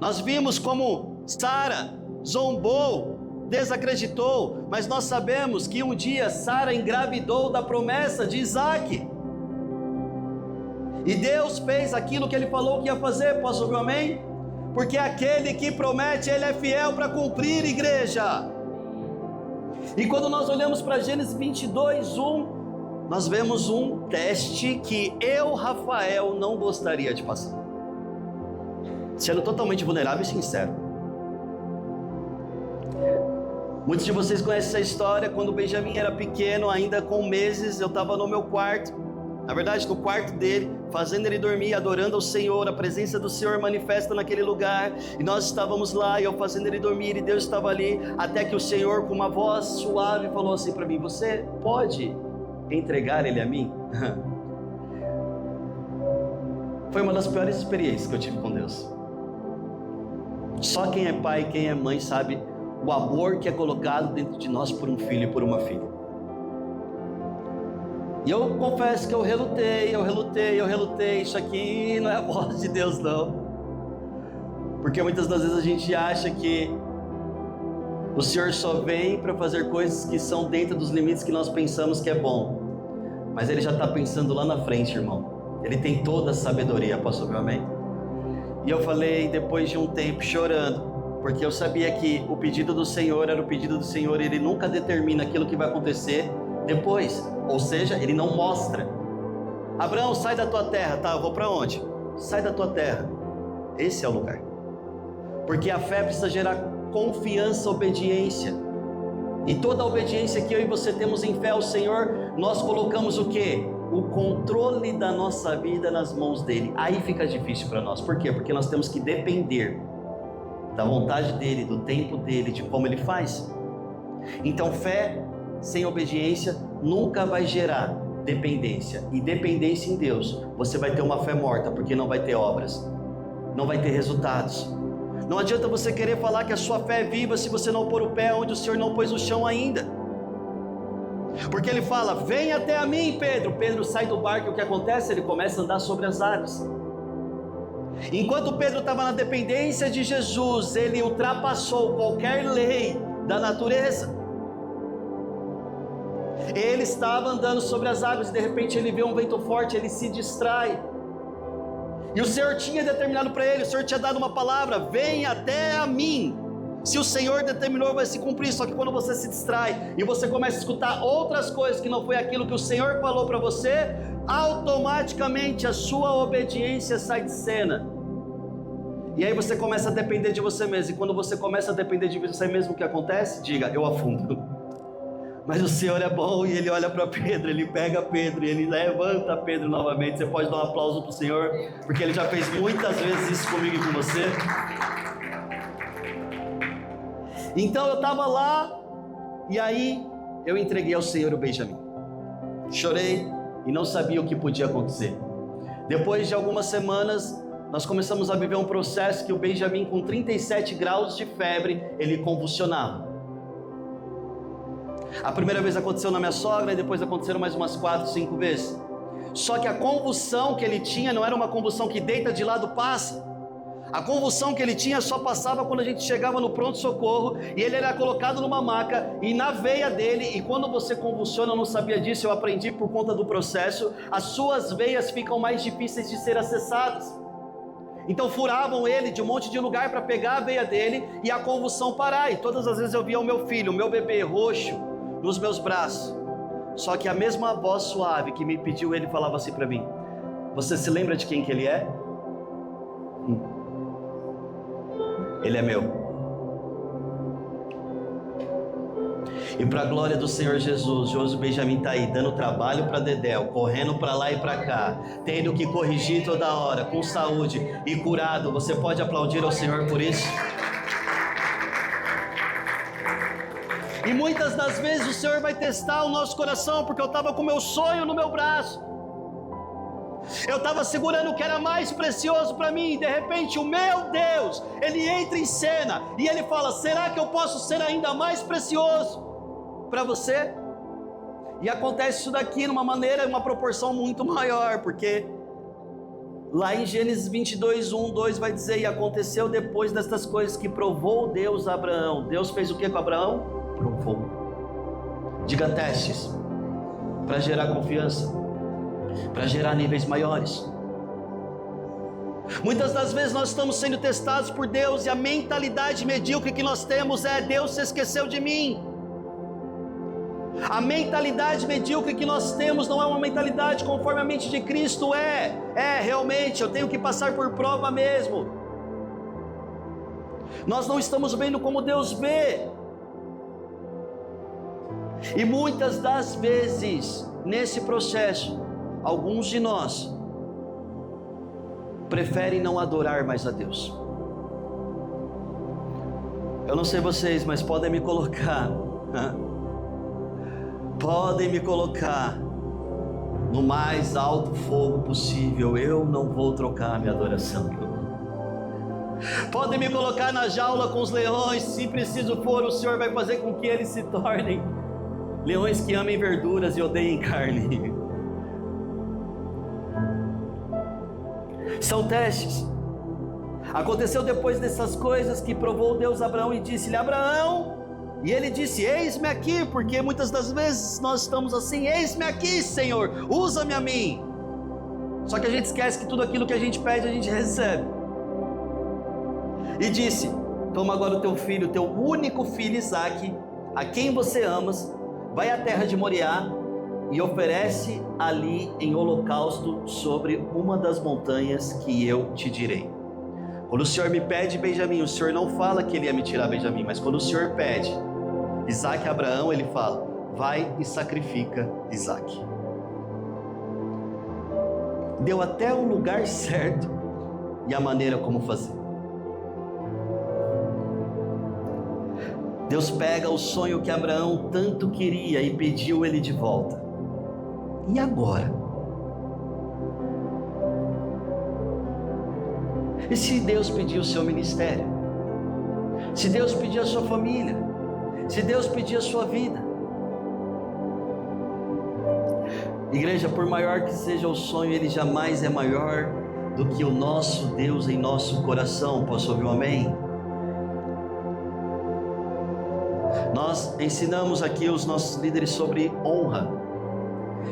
nós vimos como Sara zombou, desacreditou, mas nós sabemos que um dia Sara engravidou da promessa de Isaac. E Deus fez aquilo que Ele falou que ia fazer. Posso ouvir um amém? Porque aquele que promete, Ele é fiel para cumprir, igreja. E quando nós olhamos para Gênesis 22:1, nós vemos um teste que eu, Rafael, não gostaria de passar. Sendo totalmente vulnerável e sincero. Muitos de vocês conhecem essa história. Quando o Benjamin era pequeno, ainda com meses, eu estava no meu quarto. Na verdade, no quarto dele, fazendo ele dormir, adorando ao Senhor. A presença do Senhor manifesta naquele lugar. E nós estávamos lá, e eu fazendo ele dormir, e Deus estava ali. Até que o Senhor, com uma voz suave, falou assim para mim: você pode entregar ele a mim? Foi uma das piores experiências que eu tive com Deus. Só quem é pai, quem é mãe sabe o amor que é colocado dentro de nós por um filho e por uma filha. E eu confesso que eu relutei. Isso aqui não é a voz de Deus, não. Porque muitas das vezes a gente acha que o Senhor só vem para fazer coisas que são dentro dos limites que nós pensamos que é bom. Mas Ele já está pensando lá na frente, irmão. Ele tem toda a sabedoria. Posso ouvir um amém? E eu falei, depois de um tempo, chorando, porque eu sabia que o pedido do Senhor era o pedido do Senhor. E Ele nunca determina aquilo que vai acontecer depois. Ou seja, Ele não mostra. Abraão, sai da tua terra. Tá, eu vou para onde? Sai da tua terra. Esse é o lugar. Porque a fé precisa gerar confiança, obediência. E toda a obediência que eu e você temos em fé ao Senhor, nós colocamos o quê? O controle da nossa vida nas mãos dEle. Aí fica difícil para nós. Por quê? Porque nós temos que depender da vontade dEle, do tempo dEle, de como Ele faz. Então fé sem obediência nunca vai gerar dependência. E dependência em Deus, você vai ter uma fé morta, porque não vai ter obras, não vai ter resultados. Não adianta você querer falar que a sua fé é viva se você não pôr o pé onde o Senhor não pôs o chão ainda. Porque Ele fala: vem até a mim, Pedro. Pedro sai do barco e o que acontece? Ele começa a andar sobre as águas. Enquanto Pedro estava na dependência de Jesus, ele ultrapassou qualquer lei da natureza. Ele estava andando sobre as águas e de repente ele vê um vento forte, ele se distrai. E o Senhor tinha determinado para ele, o Senhor tinha dado uma palavra: vem até a mim. Se o Senhor determinou, vai se cumprir. Só que quando você se distrai e você começa a escutar outras coisas que não foi aquilo que o Senhor falou para você, automaticamente a sua obediência sai de cena. E aí você começa a depender de você mesmo. E quando você começa a depender de você mesmo, o que acontece? Diga: eu afundo. Mas o Senhor é bom e Ele olha para Pedro, Ele pega Pedro e Ele levanta Pedro novamente. Você pode dar um aplauso para o Senhor, porque Ele já fez muitas vezes isso comigo e com você. Então eu estava lá, e aí eu entreguei ao Senhor o Benjamin. Chorei e não sabia o que podia acontecer. Depois de algumas semanas, nós começamos a viver um processo que o Benjamin, com 37 graus de febre, ele convulsionava. A primeira vez aconteceu na minha sogra, e depois aconteceram mais umas 4, 5 vezes. Só que a convulsão que ele tinha não era uma convulsão que deita de lado, passa. A convulsão que ele tinha só passava quando a gente chegava no pronto-socorro e ele era colocado numa maca e na veia dele, e quando você convulsiona, eu não sabia disso, eu aprendi por conta do processo, as suas veias ficam mais difíceis de ser acessadas. Então furavam ele de um monte de lugar para pegar a veia dele e a convulsão parar. E todas as vezes eu via o meu filho, o meu bebê roxo nos meus braços. Só que a mesma voz suave que me pediu, ele falava assim para mim: você se lembra de quem que ele é? Ele é meu. E para a glória do Senhor Jesus, Josué Benjamin está aí dando trabalho para Dedéu, correndo para lá e para cá, tendo que corrigir toda hora, com saúde e curado. Você pode aplaudir ao Senhor por isso? E muitas das vezes o Senhor vai testar o nosso coração, porque eu estava com o meu sonho no meu braço, eu estava segurando o que era mais precioso para mim, e de repente o meu Deus, Ele entra em cena, e Ele fala: será que eu posso ser ainda mais precioso para você? E acontece isso daqui numa maneira, uma proporção muito maior, porque lá em Gênesis 22, 1, 2 vai dizer: e aconteceu depois destas coisas que provou Deus a Abraão. Deus fez o que com Abraão? Provou. Diga testes, para gerar confiança, para gerar níveis maiores. Muitas das vezes nós estamos sendo testados por Deus e a mentalidade medíocre que nós temos é: Deus se esqueceu de mim. A mentalidade medíocre que nós temos não é uma mentalidade conforme a mente de Cristo realmente eu tenho que passar por prova mesmo. Nós não estamos vendo como Deus vê. E muitas das vezes nesse processo, alguns de nós preferem não adorar mais a Deus. Eu não sei vocês, mas podem me colocar no mais alto fogo possível, eu não vou trocar a minha adoração. Podem me colocar na jaula com os leões, se preciso for, o Senhor vai fazer com que eles se tornem leões que amem verduras e odeiem carne. São testes. Aconteceu depois dessas coisas que provou Deus a Abraão e disse-lhe: Abraão, e ele disse: eis-me aqui, porque muitas das vezes nós estamos assim: eis-me aqui, Senhor, usa-me a mim. Só que a gente esquece que tudo aquilo que a gente pede, a gente recebe. E disse: toma agora o teu filho, o teu único filho Isaque, a quem você amas, vai à terra de Moriá e oferece ali em holocausto sobre uma das montanhas que eu te direi. Quando o Senhor me pede Benjamim, o Senhor não fala que Ele ia me tirar Benjamim, mas quando o Senhor pede Isaque a Abraão, Ele fala: vai e sacrifica Isaque. Deu até o lugar certo e a maneira como fazer. Deus pega o sonho que Abraão tanto queria e pediu ele de volta. E agora? E se Deus pedir o seu ministério? Se Deus pedir a sua família? Se Deus pedir a sua vida? Igreja, por maior que seja o sonho, ele jamais é maior do que o nosso Deus em nosso coração. Posso ouvir um amém? Nós ensinamos aqui os nossos líderes sobre honra.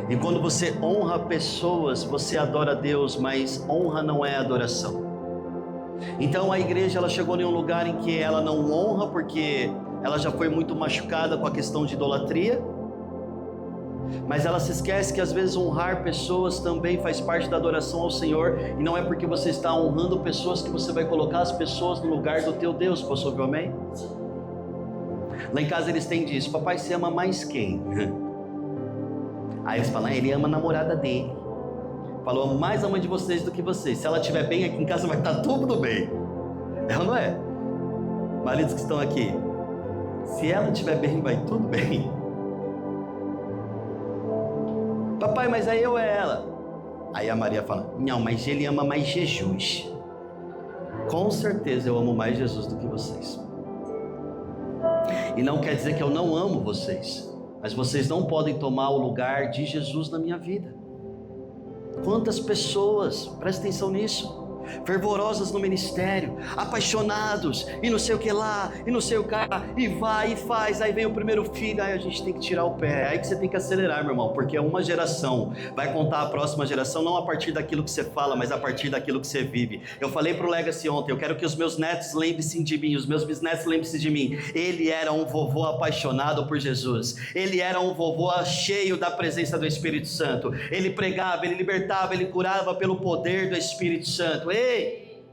E quando você honra pessoas, você adora a Deus, mas honra não é adoração. Então a igreja, ela chegou em um lugar em que ela não honra porque ela já foi muito machucada com a questão de idolatria, mas ela se esquece que às vezes honrar pessoas também faz parte da adoração ao Senhor, e não é porque você está honrando pessoas que você vai colocar as pessoas no lugar do teu Deus. Posso ouvir um amém? Lá em casa eles têm disso: papai, você ama mais quem? Aí eles falam: ele ama a namorada dele. Falou: amo mais a mãe de vocês do que vocês. Se ela estiver bem aqui em casa, vai estar tudo bem. É ou não é? Maridos que estão aqui, se ela estiver bem, vai tudo bem. Papai, mas aí eu é ela. Aí a Maria fala: não, mas ele ama mais Jesus. Com certeza eu amo mais Jesus do que vocês. E não quer dizer que eu não amo vocês, mas vocês não podem tomar o lugar de Jesus na minha vida. Quantas pessoas, presta atenção nisso, fervorosas no ministério, apaixonados, e não sei o que lá, e não sei o que, e vai e faz, aí vem o primeiro filho, aí a gente tem que tirar o pé, aí que você tem que acelerar, meu irmão, porque uma geração vai contar a próxima geração, não a partir daquilo que você fala, mas a partir daquilo que você vive. Eu falei pro Legacy ontem, eu quero que os meus netos lembrem-se de mim, os meus bisnetos lembrem-se de mim. Ele era um vovô apaixonado por Jesus, ele era um vovô cheio da presença do Espírito Santo, ele pregava, ele libertava, ele curava pelo poder do Espírito Santo. Ei,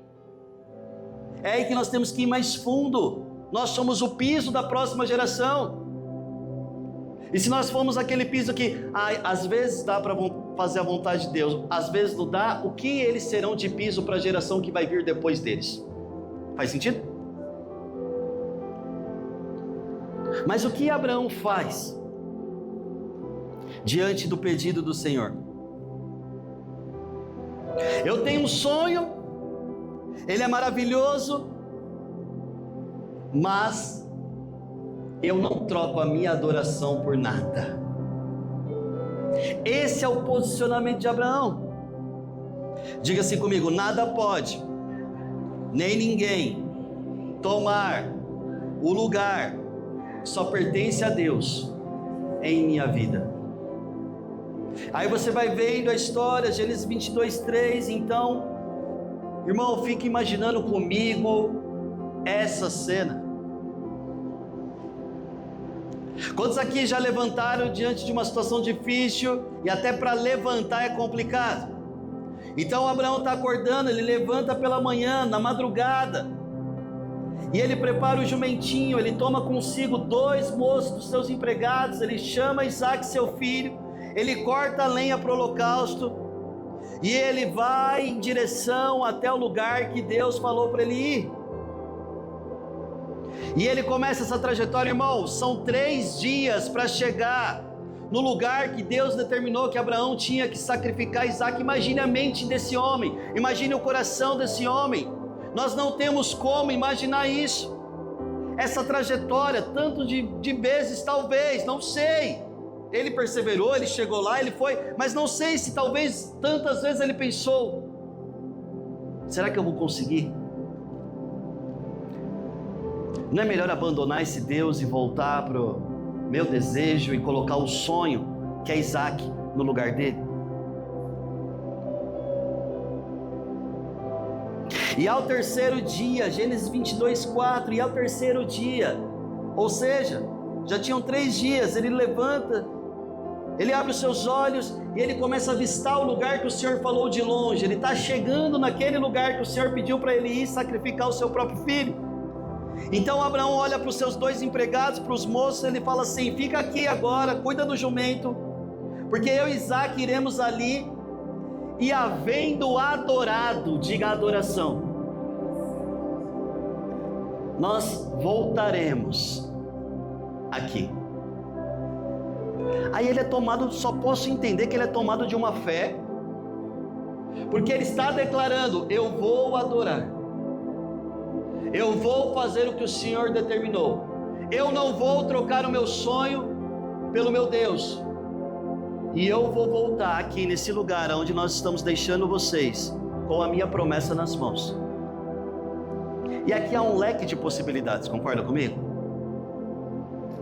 é aí que nós temos que ir mais fundo. Nós somos o piso da próxima geração. E se nós formos aquele piso que às vezes dá para fazer a vontade de Deus, às vezes não dá, o que eles serão de piso para a geração que vai vir depois deles? Faz sentido? Mas o que Abraão faz diante do pedido do Senhor? Eu tenho um sonho, ele é maravilhoso, mas eu não troco a minha adoração por nada. Esse é o posicionamento de Abraão. Diga assim comigo: nada pode, nem ninguém, tomar o lugar que só pertence a Deus em minha vida. Aí você vai vendo a história, Gênesis 22:3. Então, irmão, fique imaginando comigo essa cena. Quantos aqui já levantaram diante de uma situação difícil, e até para levantar é complicado? Então Abraão está acordando, ele levanta pela manhã, na madrugada, e ele prepara o jumentinho, ele toma consigo 2 moços dos seus empregados, ele chama Isaque, seu filho, ele corta a lenha para o holocausto, e ele vai em direção até o lugar que Deus falou para ele ir. E ele começa essa trajetória, irmão, são 3 dias para chegar no lugar que Deus determinou que Abraão tinha que sacrificar Isaque. Imagine a mente desse homem, imagine o coração desse homem. Nós não temos como imaginar isso, essa trajetória, tanto de vezes talvez, não sei. Ele perseverou, ele chegou lá, ele foi, mas não sei se talvez tantas vezes ele pensou: será que eu vou conseguir? Não é melhor abandonar esse Deus e voltar para o meu desejo e colocar o sonho, que é Isaque, no lugar dele? E ao terceiro dia, Gênesis 22:4, e ao terceiro dia, ou seja, já tinham 3 dias, ele levanta, ele abre os seus olhos e ele começa a avistar o lugar que o Senhor falou de longe. Ele está chegando naquele lugar que o Senhor pediu para ele ir sacrificar o seu próprio filho. Então Abraão olha para os seus 2 empregados, para os moços, ele fala assim: fica aqui agora, cuida do jumento, porque eu e Isaque iremos ali, e havendo adorado, diga adoração, nós voltaremos aqui. Aí ele é tomado, só posso entender que ele é tomado de uma fé, porque ele está declarando: eu vou adorar, eu vou fazer o que o Senhor determinou, eu não vou trocar o meu sonho pelo meu Deus, e eu vou voltar aqui nesse lugar onde nós estamos deixando vocês, com a minha promessa nas mãos. E aqui há um leque de possibilidades, concorda comigo?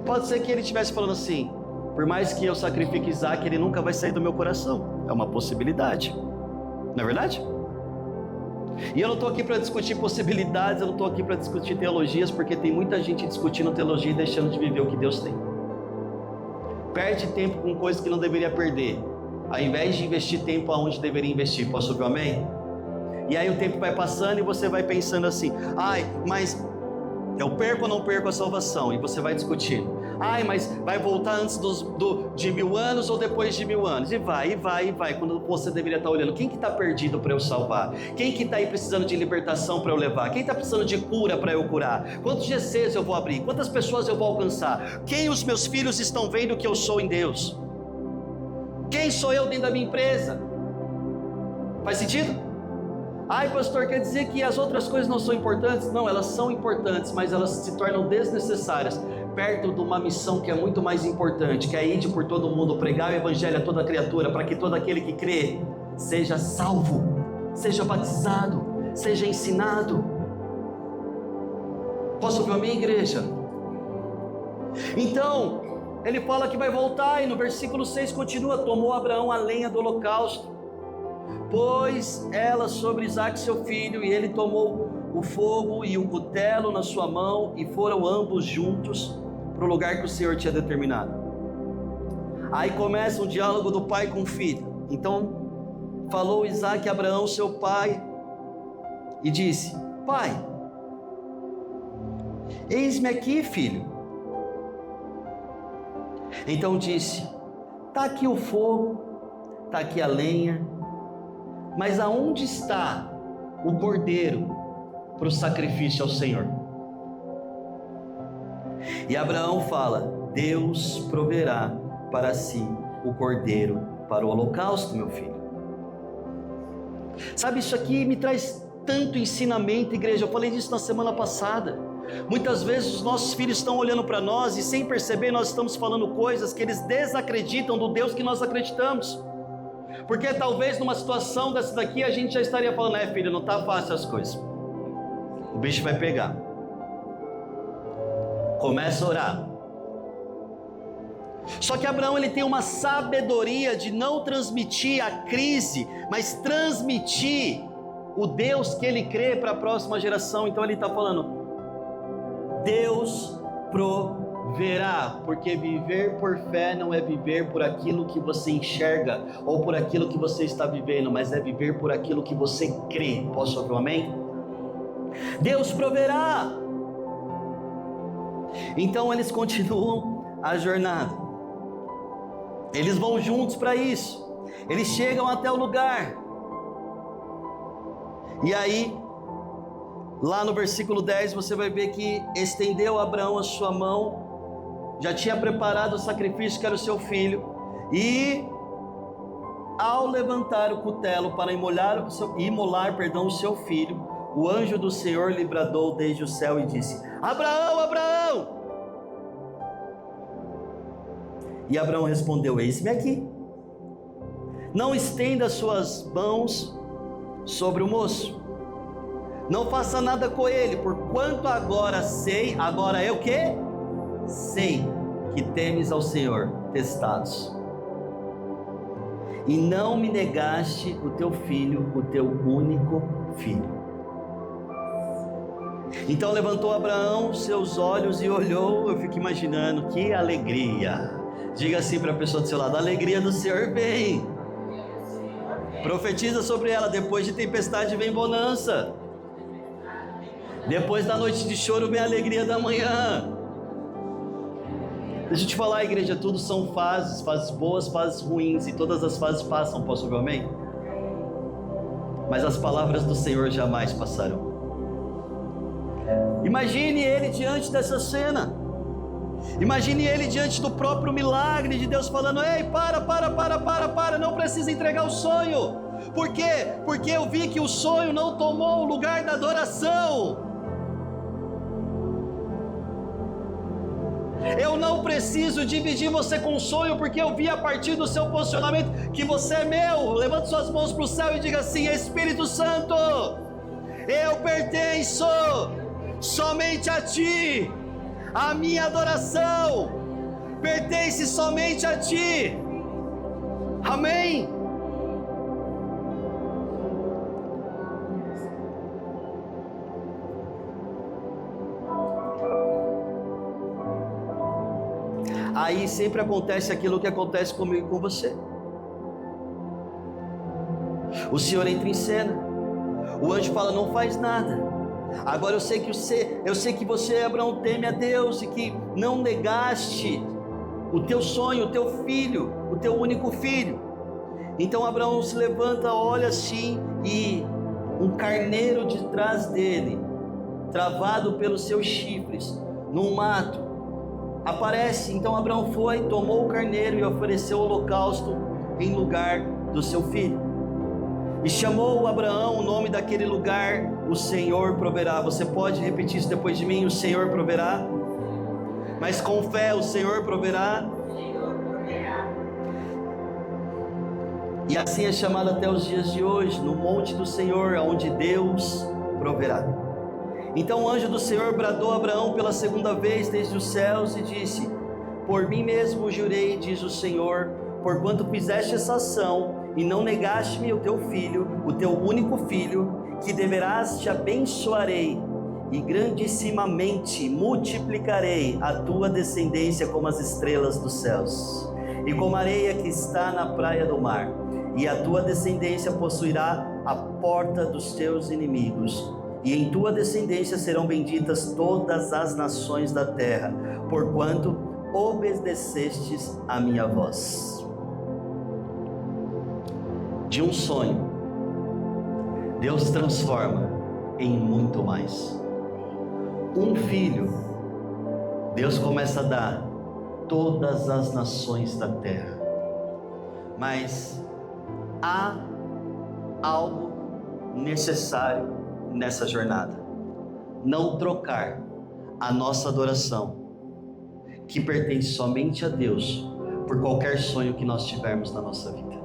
Pode ser que ele estivesse falando assim: por mais que eu sacrifique Isaque, ele nunca vai sair do meu coração. É uma possibilidade, não é verdade? E eu não estou aqui para discutir possibilidades, eu não estou aqui para discutir teologias, porque tem muita gente discutindo teologia e deixando de viver o que Deus tem. Perde tempo com coisas que não deveria perder, ao invés de investir tempo aonde deveria investir. Posso ouvir um amém? E aí o tempo vai passando e você vai pensando assim: ai, mas eu perco ou não perco a salvação? E você vai discutindo: ai, mas vai voltar antes de 1000 anos ou depois de 1000 anos? E vai, quando você deveria estar olhando: quem que está perdido para eu salvar? Quem que está aí precisando de libertação para eu levar? Quem está precisando de cura para eu curar? Quantos GCs eu vou abrir? Quantas pessoas eu vou alcançar? Quem os meus filhos estão vendo que eu sou em Deus? Quem sou eu dentro da minha empresa? Faz sentido? Ai, pastor, quer dizer que as outras coisas não são importantes? Não, elas são importantes, mas elas se tornam desnecessárias perto de uma missão que é muito mais importante, que é ir por todo mundo, pregar o evangelho a toda criatura, para que todo aquele que crê seja salvo, seja batizado, seja ensinado. Posso ouvir amém, igreja? Então, ele fala que vai voltar, e no versículo 6 continua: tomou Abraão a lenha do holocausto, pôs ela sobre Isaque seu filho, e ele tomou o fogo e o cutelo na sua mão, e foram ambos juntos para o lugar que o Senhor tinha determinado. Aí começa um diálogo do pai com o filho. Então falou Isaque a Abraão seu pai e disse: pai, eis-me aqui, filho. Então disse: está aqui o fogo, está aqui a lenha, mas aonde está o cordeiro para o sacrifício ao Senhor? E Abraão fala: Deus proverá para si o cordeiro para o holocausto, meu filho. Sabe, isso aqui me traz tanto ensinamento, igreja. Eu falei disso na semana passada. Muitas vezes os nossos filhos estão olhando para nós e, sem perceber, nós estamos falando coisas que eles desacreditam do Deus que nós acreditamos. Porque talvez numa situação dessa daqui a gente já estaria falando: filho, não está fácil as coisas, o bicho vai pegar. Começa a orar. Só que Abraão, ele tem uma sabedoria de não transmitir a crise, mas transmitir o Deus que ele crê para a próxima geração. Então ele está falando: Deus proverá, porque viver por fé não é viver por aquilo que você enxerga ou por aquilo que você está vivendo, mas é viver por aquilo que você crê. Posso ouvir um amém? Deus proverá. Então eles continuam a jornada, eles vão juntos para isso, eles chegam até o lugar, e aí lá no versículo 10 você vai ver que estendeu Abraão a sua mão, já tinha preparado o sacrifício que era o seu filho, e ao levantar o cutelo para imolar o seu filho, o anjo do Senhor lhe bradou desde o céu e disse: Abraão, Abraão! E Abraão respondeu: eis-me aqui. Não estenda suas mãos sobre o moço, não faça nada com ele, porquanto agora eu que? Sei que temes ao Senhor, testados, e não me negaste o teu filho, o teu único filho. Então levantou Abraão seus olhos e olhou. Eu fico imaginando, que alegria. Diga assim para a pessoa do seu lado: a alegria do Senhor vem. Profetiza sobre ela: depois de tempestade vem bonança. Depois da noite de choro vem a alegria da manhã. Deixa eu te falar, igreja, tudo são fases, fases boas, fases ruins, e todas as fases passam. Posso ouvir amém? Mas as palavras do Senhor jamais passarão. Imagine ele diante dessa cena, imagine ele diante do próprio milagre de Deus, falando: ei, para, não precisa entregar o sonho. Por quê? Porque eu vi que o sonho não tomou o lugar da adoração. Eu não preciso dividir você com o sonho, porque eu vi a partir do seu posicionamento que você é meu. Levante suas mãos para o céu e diga assim: Espírito Santo, eu pertenço somente a Ti, a minha adoração pertence somente a Ti. Amém? Aí sempre acontece aquilo que acontece comigo e com você. O Senhor entra em cena, o anjo fala: não faz nada. Agora eu sei que você, Abraão, teme a Deus e que não negaste o teu sonho, o teu filho, o teu único filho. Então Abraão se levanta, olha assim, e um carneiro de trás dele, travado pelos seus chifres, num mato, aparece. Então Abraão foi, tomou o carneiro e ofereceu o holocausto em lugar do seu filho. E chamou Abraão o nome daquele lugar: o Senhor proverá. Você pode repetir isso depois de mim: o Senhor proverá? Mas com fé: o Senhor proverá. E assim é chamado até os dias de hoje, no monte do Senhor, onde Deus proverá. Então o anjo do Senhor bradou a Abraão pela segunda vez desde os céus e disse: por mim mesmo jurei, diz o Senhor, porquanto fizeste essa ação e não negaste-me o teu filho, o teu único filho, que deverás te abençoarei, e grandissimamente multiplicarei a tua descendência como as estrelas dos céus, e como a areia que está na praia do mar, e a tua descendência possuirá a porta dos teus inimigos, e em tua descendência serão benditas todas as nações da terra, porquanto obedecestes a minha voz. De um sonho, Deus transforma em muito mais. Um filho, Deus começa a dar todas as nações da terra. Mas há algo necessário nessa jornada: não trocar a nossa adoração, que pertence somente a Deus, por qualquer sonho que nós tivermos na nossa vida.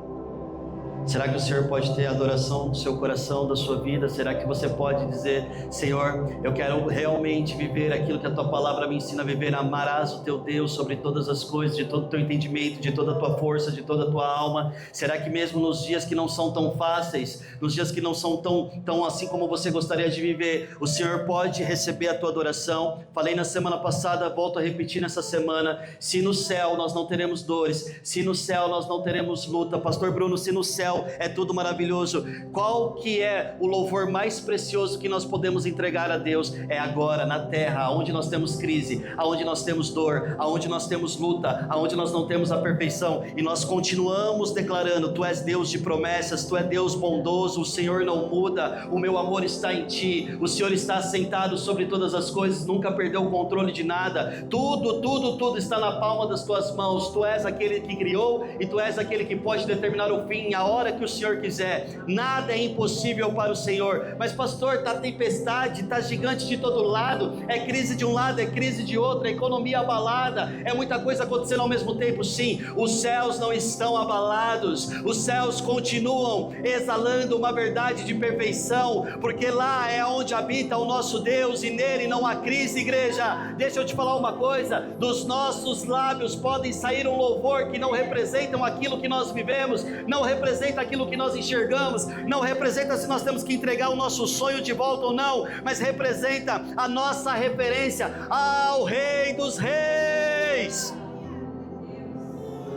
Será que o Senhor pode ter a adoração do seu coração, da sua vida? Será que você pode dizer: Senhor, eu quero realmente viver aquilo que a Tua palavra me ensina a viver, amarás o Teu Deus sobre todas as coisas, de todo o Teu entendimento, de toda a Tua força, de toda a Tua alma? Será que mesmo nos dias que não são tão fáceis, nos dias que não são tão assim como você gostaria de viver, o Senhor pode receber a Tua adoração? Falei na semana passada, volto a repetir nessa semana: se no céu nós não teremos dores, se no céu nós não teremos luta, Pastor Bruno, se no céu é tudo maravilhoso, qual que é o louvor mais precioso que nós podemos entregar a Deus? É agora, na terra, onde nós temos crise, aonde nós temos dor, aonde nós temos luta, aonde nós não temos a perfeição, e nós continuamos declarando: Tu és Deus de promessas, Tu és Deus bondoso, o Senhor não muda, o meu amor está em Ti, o Senhor está assentado sobre todas as coisas, nunca perdeu o controle de nada, tudo está na palma das Tuas mãos. Tu és aquele que criou e Tu és aquele que pode determinar o fim, a hora que o Senhor quiser. Nada é impossível para o Senhor. Mas pastor, está tempestade, está gigante de todo lado, é crise de um lado, é crise de outro, é economia abalada, é muita coisa acontecendo ao mesmo tempo. Sim, os céus não estão abalados, os céus continuam exalando uma verdade de perfeição, porque lá é onde habita o nosso Deus e nele não há crise. Igreja, deixa eu te falar uma coisa: dos nossos lábios podem sair um louvor que não representam aquilo que nós vivemos, não representa aquilo que nós enxergamos, não representa se nós temos que entregar o nosso sonho de volta ou não, mas representa a nossa referência ao Rei dos Reis.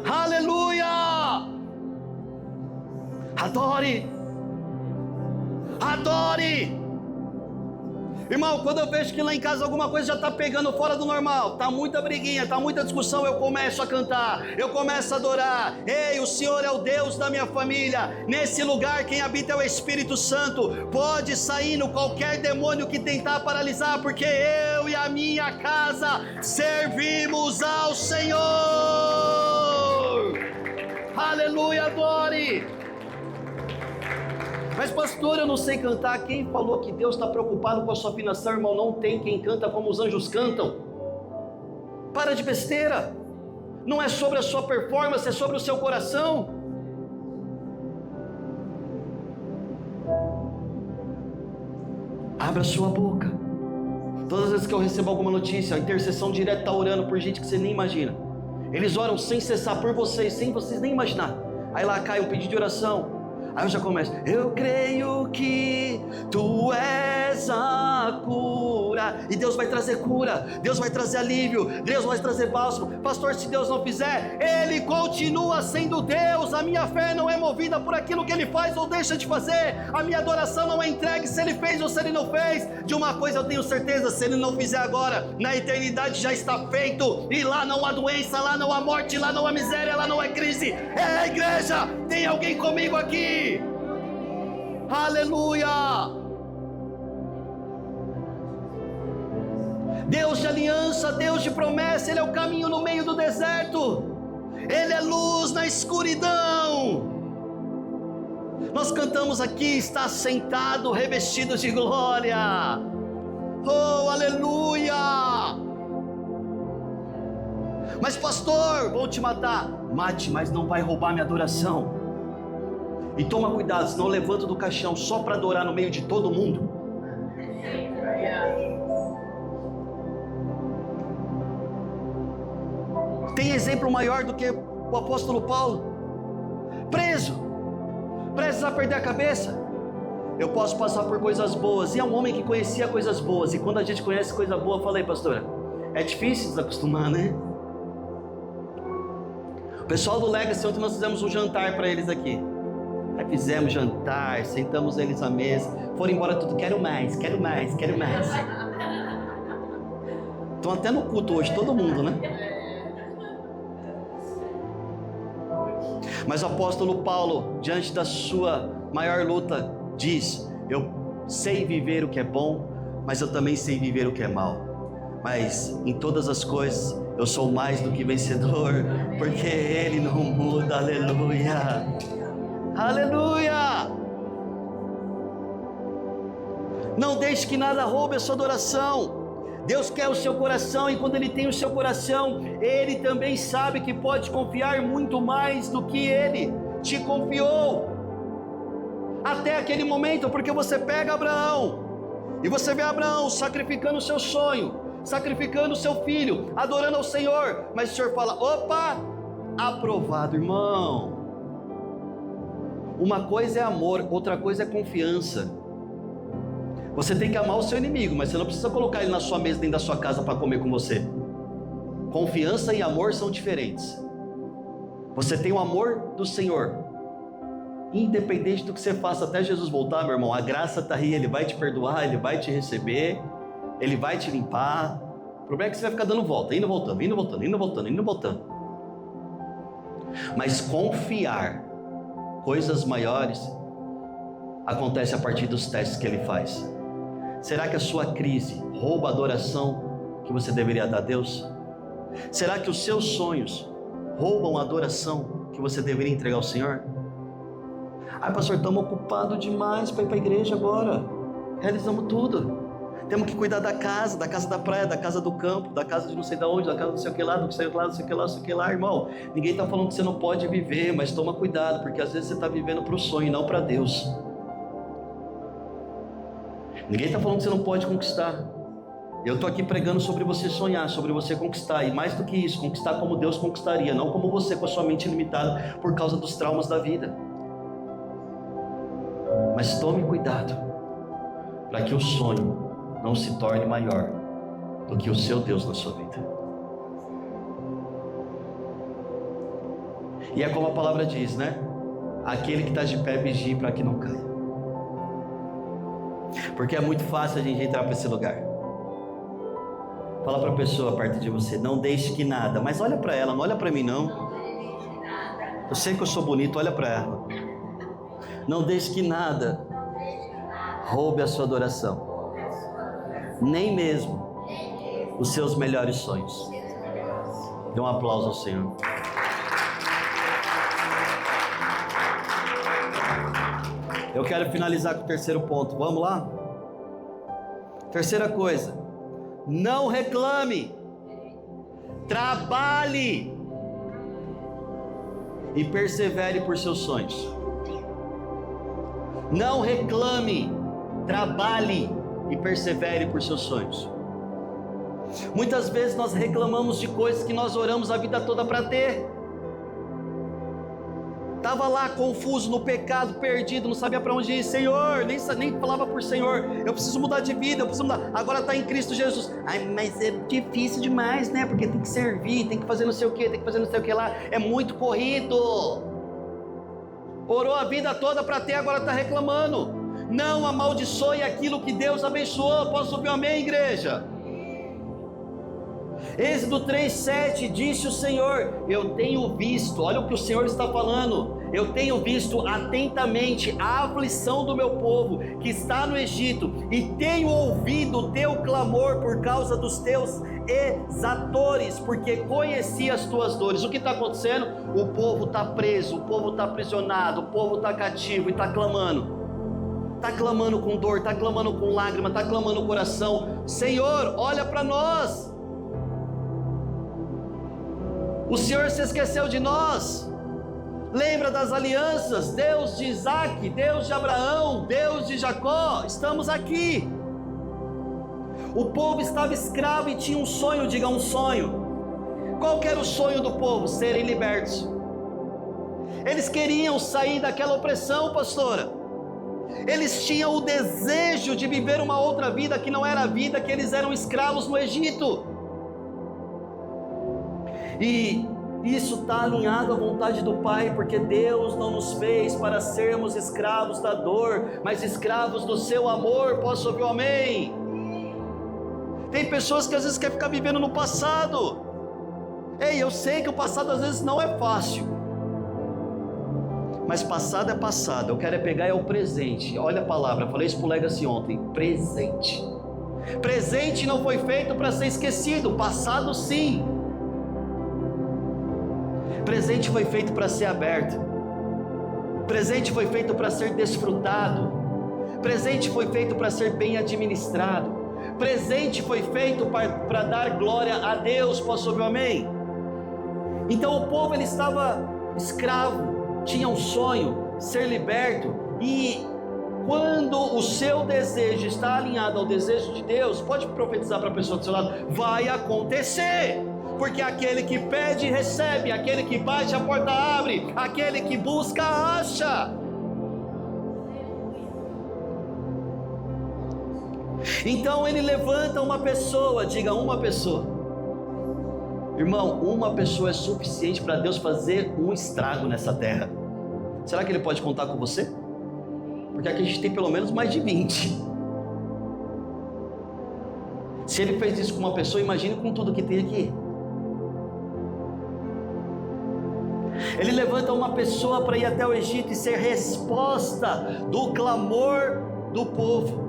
Aleluia! Adore! Adore! Irmão, quando eu vejo que lá em casa alguma coisa já está pegando fora do normal, está muita briguinha, está muita discussão, eu começo a cantar, eu começo a adorar. Ei, o Senhor é o Deus da minha família. Nesse lugar quem habita é o Espírito Santo. Pode sair no qualquer demônio que tentar paralisar, porque eu e a minha casa servimos ao Senhor. Aleluia, adore! Mas pastor, eu não sei cantar. Quem falou que Deus está preocupado com a sua afinação, irmão? Não tem quem canta como os anjos cantam. Para de besteira. Não é sobre a sua performance, é sobre o seu coração. Abra sua boca. Todas as vezes que eu recebo alguma notícia, a intercessão direta está orando por gente que você nem imagina. Eles oram sem cessar por vocês, sem vocês nem imaginar. Aí lá cai um pedido de oração. Aí eu já começo: eu creio que Tu és a cura. E Deus vai trazer cura, Deus vai trazer alívio, Deus vai trazer bálsamo. Pastor, se Deus não fizer, Ele continua sendo Deus. A minha fé não é movida por aquilo que Ele faz ou deixa de fazer. A minha adoração não é entregue se Ele fez ou se Ele não fez. De uma coisa eu tenho certeza: se Ele não fizer agora, na eternidade já está feito. E lá não há doença, lá não há morte, lá não há miséria, lá não há crise. É, igreja, tem alguém comigo aqui? Aleluia! Deus de aliança, Deus de promessa, Ele é o caminho no meio do deserto, Ele é luz na escuridão. Nós cantamos aqui: está sentado, revestido de glória. Oh, aleluia! Mas pastor, vou te matar. Mate, mas não vai roubar minha adoração. E toma cuidado, senão eu levanto do caixão só para adorar no meio de todo mundo. Tem exemplo maior do que o apóstolo Paulo? Preso, prestes a perder a cabeça. Eu posso passar por coisas boas. E é um homem que conhecia coisas boas. E quando a gente conhece coisa boa, eu falei, pastora, é difícil desacostumar, né? O pessoal do Legacy, ontem nós fizemos um jantar para eles aqui. Aí fizemos jantar, sentamos eles à mesa. Foram embora tudo, quero mais, quero mais, quero mais. Estão até no culto hoje, todo mundo, né? Mas o apóstolo Paulo, diante da sua maior luta, diz: eu sei viver o que é bom, mas eu também sei viver o que é mal. Mas em todas as coisas eu sou mais do que vencedor, porque Ele não muda. Aleluia, aleluia. Não deixe que nada roube a sua adoração. Deus quer o seu coração, e quando Ele tem o seu coração, Ele também sabe que pode confiar muito mais do que Ele te confiou até aquele momento. Porque você pega Abraão e você vê Abraão sacrificando o seu sonho, sacrificando o seu filho, adorando ao Senhor, mas o Senhor fala: opa, aprovado. Irmão, uma coisa é amor, outra coisa é confiança. Você tem que amar o seu inimigo, mas você não precisa colocar ele na sua mesa, dentro da sua casa para comer com você. Confiança e amor são diferentes. Você tem o amor do Senhor, independente do que você faça até Jesus voltar, meu irmão, a graça está aí, Ele vai te perdoar, Ele vai te receber, Ele vai te limpar. O problema é que você vai ficar dando volta, indo voltando, indo voltando, indo voltando, indo voltando. Mas confiar coisas maiores acontece a partir dos testes que Ele faz. Será que a sua crise rouba a adoração que você deveria dar a Deus? Será que os seus sonhos roubam a adoração que você deveria entregar ao Senhor? Ai, pastor, estamos ocupados demais para ir para a igreja agora. Realizamos tudo. Temos que cuidar da casa da praia, da casa do campo, da casa de não sei de onde, da casa não sei o que lá, não sei o que lá, não sei o que lá, não sei o que lá, irmão. Ninguém está falando que você não pode viver, mas toma cuidado, porque às vezes você está vivendo para o sonho e não para Deus. Ninguém está falando que você não pode conquistar. Eu estou aqui pregando sobre você sonhar, sobre você conquistar, e mais do que isso, conquistar como Deus conquistaria, não como você com a sua mente limitada por causa dos traumas da vida. Mas tome cuidado para que o sonho não se torne maior do que o seu Deus na sua vida. E é como a palavra diz, né? Aquele que está de pé vigie para que não caia. Porque é muito fácil a gente entrar para esse lugar. Fala para a pessoa perto de você: não deixe que nada. Mas olha para ela, não olha para mim não. Eu sei que eu sou bonito, olha para ela. Não deixe que nada roube a sua adoração, nem mesmo os seus melhores sonhos. Dê um aplauso ao Senhor. Eu quero finalizar com o terceiro ponto. Vamos lá? Terceira coisa: não reclame, trabalhe e persevere por seus sonhos. Não reclame, trabalhe e persevere por seus sonhos. Muitas vezes nós reclamamos de coisas que nós oramos a vida toda para ter. Estava lá confuso no pecado, perdido, não sabia para onde ir. Senhor, nem falava por Senhor, eu preciso mudar de vida, eu preciso mudar. Agora está em Cristo Jesus. Ai, mas é difícil demais, né? Porque tem que servir, tem que fazer não sei o que, tem que fazer não sei o que lá. É muito corrido. Orou a vida toda para ter, agora está reclamando. Não amaldiçoe aquilo que Deus abençoou. Posso ouvir um amém, igreja? Êxodo 3:7, disse o Senhor: eu tenho visto, olha o que o Senhor está falando, eu tenho visto atentamente a aflição do meu povo que está no Egito, e tenho ouvido o teu clamor por causa dos teus exatores, porque conheci as tuas dores. O que está acontecendo? O povo está preso, o povo está aprisionado, o povo está cativo e está clamando. Está clamando com dor, está clamando com lágrima, está clamando no coração: Senhor, olha para nós. O Senhor se esqueceu de nós. Lembra das alianças, Deus de Isaac, Deus de Abraão, Deus de Jacó, estamos aqui. O povo estava escravo e tinha um sonho, diga um sonho. Qual que era o sonho do povo? Serem libertos. Eles queriam sair daquela opressão, pastora. Eles tinham o desejo de viver uma outra vida que não era a vida que eles eram escravos no Egito. E isso está alinhado à vontade do Pai, porque Deus não nos fez para sermos escravos da dor, mas escravos do seu amor. Posso ouvir um amém? Tem pessoas que às vezes querem ficar vivendo no passado. Ei, eu sei que o passado às vezes não é fácil, mas passado é passado. Eu quero pegar o presente. Olha a palavra, falei isso para o Legacy ontem, presente. Presente não foi feito para ser esquecido, passado sim. Presente foi feito para ser aberto. Presente foi feito para ser desfrutado. Presente foi feito para ser bem administrado. Presente foi feito para dar glória a Deus. Posso ouvir um amém? Então o povo ele estava escravo, tinha um sonho, ser liberto. E quando o seu desejo está alinhado ao desejo de Deus, pode profetizar para a pessoa do seu lado, vai acontecer. Porque aquele que pede, recebe. Aquele que bate, a porta abre. Aquele que busca, acha. Então ele levanta uma pessoa. Diga, uma pessoa. Irmão, uma pessoa é suficiente para Deus fazer um estrago nessa terra. Será que Ele pode contar com você? Porque aqui a gente tem pelo menos mais de 20. Se Ele fez isso com uma pessoa, imagine com tudo que tem aqui. Ele levanta uma pessoa para ir até o Egito e ser resposta do clamor do povo.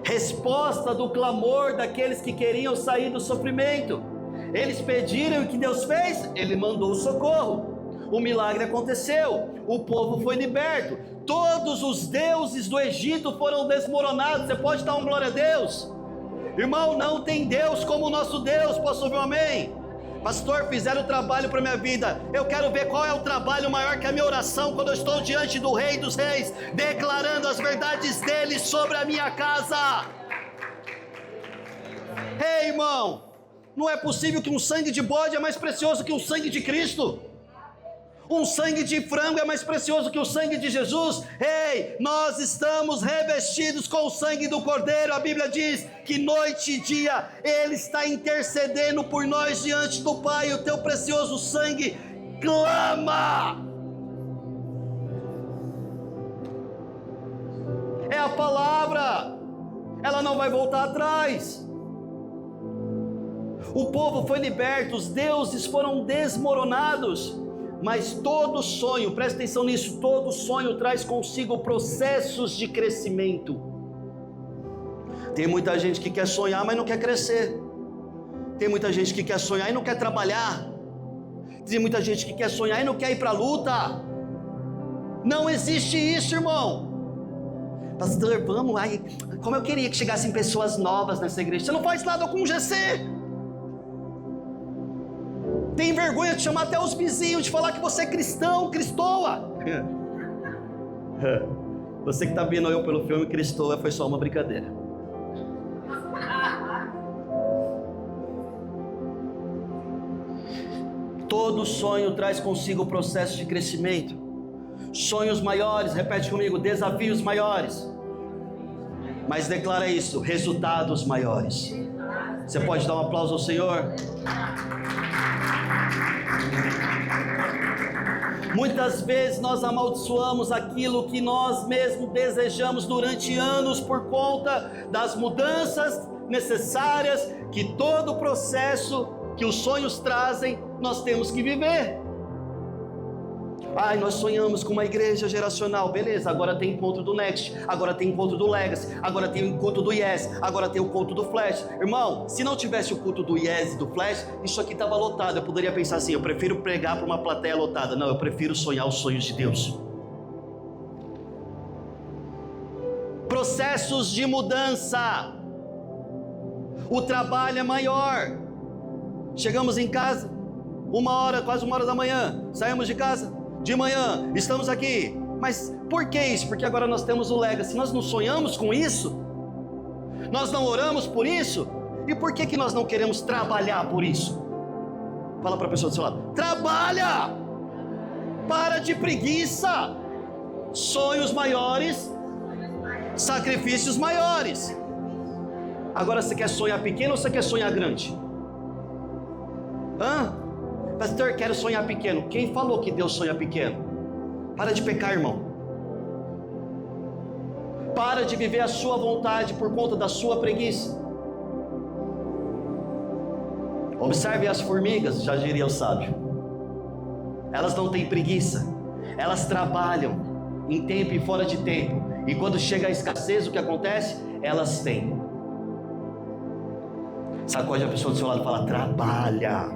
Resposta do clamor daqueles que queriam sair do sofrimento. Eles pediram e o que Deus fez? Ele mandou o socorro. O milagre aconteceu. O povo foi liberto. Todos os deuses do Egito foram desmoronados. Você pode dar um glória a Deus? Irmão, não tem Deus como o nosso Deus. Posso ouvir um amém? Pastor, fizeram o trabalho para minha vida. Eu quero ver qual é o trabalho maior que a minha oração quando eu estou diante do Rei dos Reis, declarando as verdades dele sobre a minha casa. Ei, irmão, não é possível que um sangue de bode é mais precioso que o sangue de Cristo. Um sangue de frango é mais precioso que o sangue de Jesus. Ei, nós estamos revestidos com o sangue do Cordeiro. A Bíblia diz que noite e dia Ele está intercedendo por nós diante do Pai. O teu precioso sangue clama. É a palavra, ela não vai voltar atrás. O povo foi liberto, os deuses foram desmoronados. Mas todo sonho, presta atenção nisso, todo sonho traz consigo processos de crescimento. Tem muita gente que quer sonhar, mas não quer crescer. Tem muita gente que quer sonhar e não quer trabalhar. Tem muita gente que quer sonhar e não quer ir para a luta. Não existe isso, irmão. Pastor, vamos lá, como eu queria que chegassem pessoas novas nessa igreja. Você não faz nada com o GC. Tem vergonha de chamar até os vizinhos, de falar que você é cristão, cristoa. Você que está vendo eu pelo filme Cristoa, foi só uma brincadeira. Todo sonho traz consigo o processo de crescimento. Sonhos maiores, repete comigo, desafios maiores. Mas declara isso, resultados maiores. Você pode dar um aplauso ao Senhor? Muitas vezes nós amaldiçoamos aquilo que nós mesmos desejamos durante anos por conta das mudanças necessárias que todo o processo que os sonhos trazem, nós temos que viver. Ai, nós sonhamos com uma igreja geracional, beleza, agora tem encontro do Next, agora tem encontro do Legacy, agora tem o encontro do Yes, agora tem o culto do Flash. Irmão, se não tivesse o culto do Yes e do Flash, isso aqui estava lotado. Eu poderia pensar assim, eu prefiro pregar para uma plateia lotada. Não, eu prefiro sonhar os sonhos de Deus. Processos de mudança. O trabalho é maior. Chegamos em casa, 1h, quase 1h da manhã, saímos de casa, de manhã, estamos aqui. Mas por que isso? Porque agora nós temos o Legacy. Nós não sonhamos com isso? Nós não oramos por isso? E por que nós não queremos trabalhar por isso? Fala para a pessoa do seu lado: trabalha! Para de preguiça! Sonhos maiores, sacrifícios maiores. Agora você quer sonhar pequeno ou você quer sonhar grande? Pastor, quero sonhar pequeno. Quem falou que Deus sonha pequeno? Para de pecar, irmão. Para de viver a sua vontade por conta da sua preguiça. Observe as formigas, já diria o sábio. Elas não têm preguiça. Elas trabalham em tempo e fora de tempo. E quando chega a escassez, o que acontece? Elas têm. Sacode a pessoa do seu lado e fala: trabalha.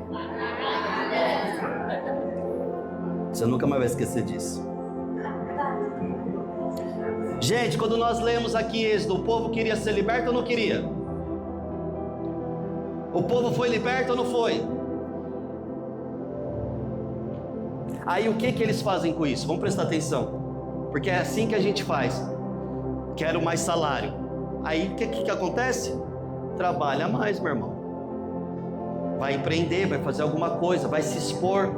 Você nunca mais vai esquecer disso. Gente, quando nós lemos aqui Êxodo, o povo queria ser liberto ou não queria? O povo foi liberto ou não foi? Aí o que eles fazem com isso? Vamos prestar atenção, porque é assim que a gente faz. Quero mais salário. Aí o que acontece? Trabalha mais, meu irmão. Vai empreender, vai fazer alguma coisa, vai se expor,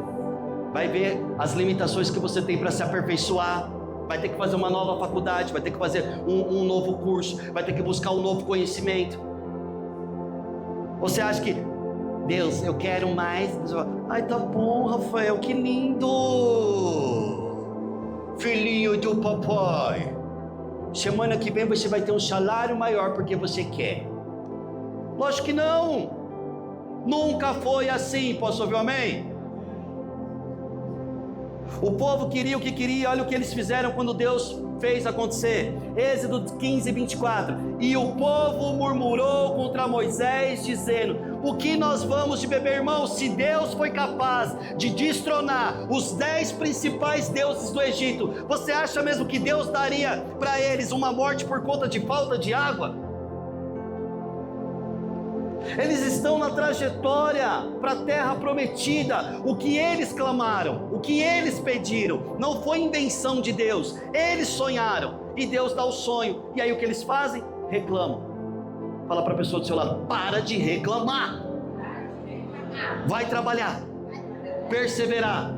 vai ver as limitações que você tem para se aperfeiçoar, vai ter que fazer uma nova faculdade, vai ter que fazer um novo curso, vai ter que buscar um novo conhecimento. Você acha que Deus, eu quero mais? Ai, tá bom, Rafael, que lindo, filhinho do papai. Semana que vem você vai ter um salário maior porque você quer. Lógico que não. Nunca foi assim. Posso ouvir um amém? O povo queria o que queria. Olha o que eles fizeram quando Deus fez acontecer. Êxodo 15, 24. E o povo murmurou contra Moisés, dizendo: o que nós vamos de beber, irmãos? Se Deus foi capaz de destronar os 10 principais deuses do Egito, você acha mesmo que Deus daria para eles uma morte por conta de falta de água? Eles estão na trajetória para a terra prometida. O que eles clamaram, o que eles pediram, não foi invenção de Deus. Eles sonharam e Deus dá o sonho. E aí o que eles fazem? Reclamam. Fala para a pessoa do seu lado: para de reclamar. Vai trabalhar, perseverar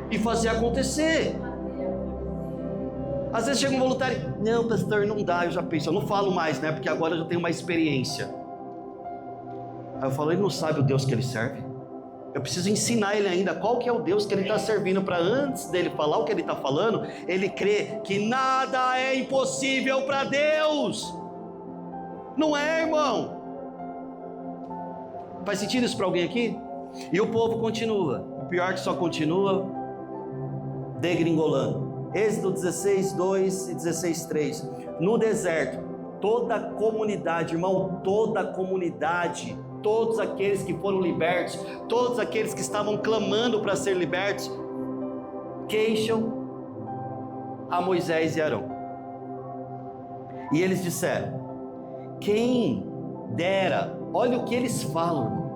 e fazer acontecer. Às vezes chega um voluntário: não, pastor, não dá. Eu já penso, eu não falo mais, né? Porque agora eu já tenho uma experiência. Aí eu falo: ele não sabe o Deus que ele serve. Eu preciso ensinar ele ainda qual que é o Deus que ele está servindo, para antes dele falar o que ele está falando, ele crê que nada é impossível para Deus. Não é, irmão? Faz sentido isso para alguém aqui? E o povo continua. O pior é que só continua degringolando. Êxodo 16, 2 e 16, 3. No deserto, toda a comunidade, irmão, toda a comunidade, todos aqueles que foram libertos, todos aqueles que estavam clamando para ser libertos, queixam a Moisés e Arão. E eles disseram: quem dera, olha o que eles falam, irmão.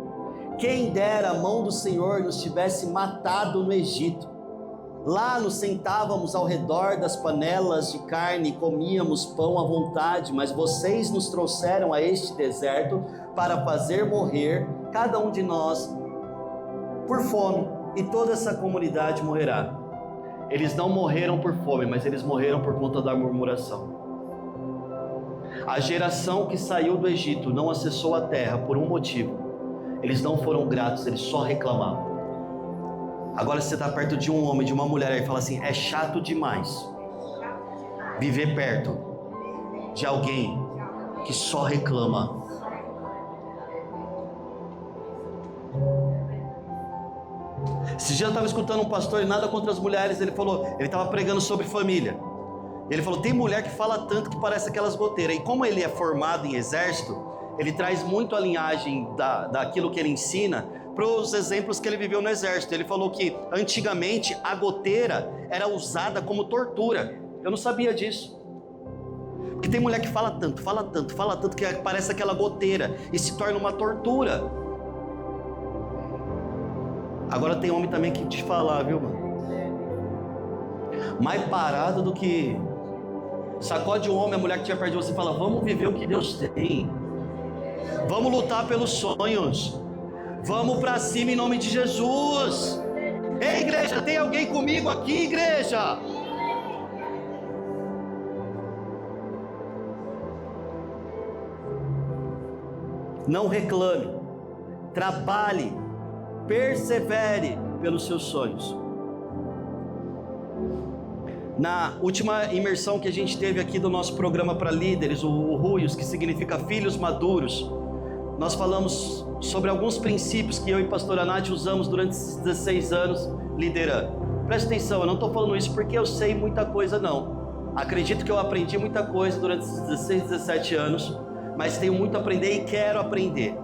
Quem dera a mão do Senhor nos tivesse matado no Egito. Lá nos sentávamos ao redor das panelas de carne e comíamos pão à vontade, mas vocês nos trouxeram a este deserto para fazer morrer cada um de nós por fome, e toda essa comunidade morrerá. Eles não morreram por fome, mas eles morreram por conta da murmuração. A geração que saiu do Egito não acessou a terra por um motivo: eles não foram gratos, eles só reclamavam. Agora você está perto de um homem, de uma mulher, aí fala assim: é chato demais viver perto de alguém que só reclama. Esse dia eu estava escutando um pastor, e nada contra as mulheres, ele falou, ele estava pregando sobre família. Ele falou: tem mulher que fala tanto que parece aquelas goteiras. E como ele é formado em exército, ele traz muito a linhagem daquilo que ele ensina para os exemplos que ele viveu no exército. Ele falou que antigamente a goteira era usada como tortura. Eu não sabia disso. Porque tem mulher que fala tanto, que parece aquela goteira e se torna uma tortura. Agora tem homem também que te falar, viu, mano? Mais parado do que... Sacode o homem, a mulher que tinha perto de você e fala: vamos viver o que Deus tem. Vamos lutar pelos sonhos. Vamos para cima em nome de Jesus. Ei, igreja, tem alguém comigo aqui, igreja? Não reclame, trabalhe, persevere pelos seus sonhos. Na última imersão que a gente teve aqui do nosso programa para líderes, o RUIOS, que significa Filhos Maduros, nós falamos sobre alguns princípios que eu e pastora Nath usamos durante esses 16 anos liderando. Presta atenção, eu não estou falando isso porque eu sei muita coisa, não. Acredito que eu aprendi muita coisa durante esses 16, 17 anos, mas tenho muito a aprender e quero aprender.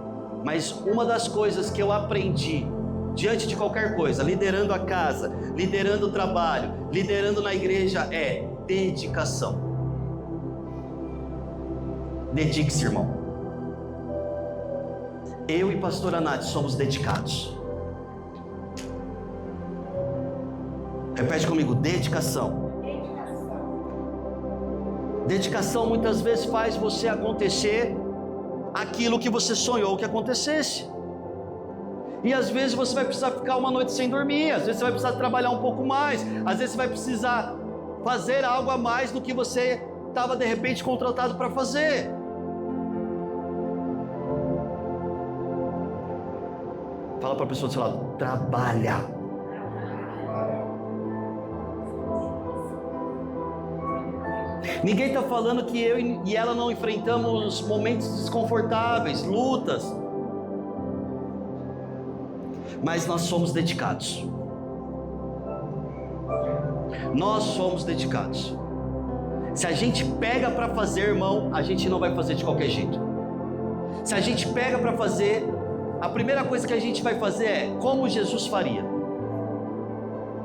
Mas uma das coisas que eu aprendi diante de qualquer coisa, liderando a casa, liderando o trabalho, liderando na igreja, é dedicação. Dedique-se, irmão. Eu e pastora Nath somos dedicados. Repete comigo: dedicação. Dedicação muitas vezes faz você acontecer aquilo que você sonhou que acontecesse. E às vezes você vai precisar ficar uma noite sem dormir, às vezes você vai precisar trabalhar um pouco mais, às vezes você vai precisar fazer algo a mais do que você estava de repente contratado para fazer. Fala para a pessoa do seu lado: trabalha. Ninguém está falando que eu e ela não enfrentamos momentos desconfortáveis, lutas, mas nós somos dedicados. Nós somos dedicados. Se a gente pega para fazer, irmão, a gente não vai fazer de qualquer jeito. Se a gente pega para fazer, a primeira coisa que a gente vai fazer é como Jesus faria.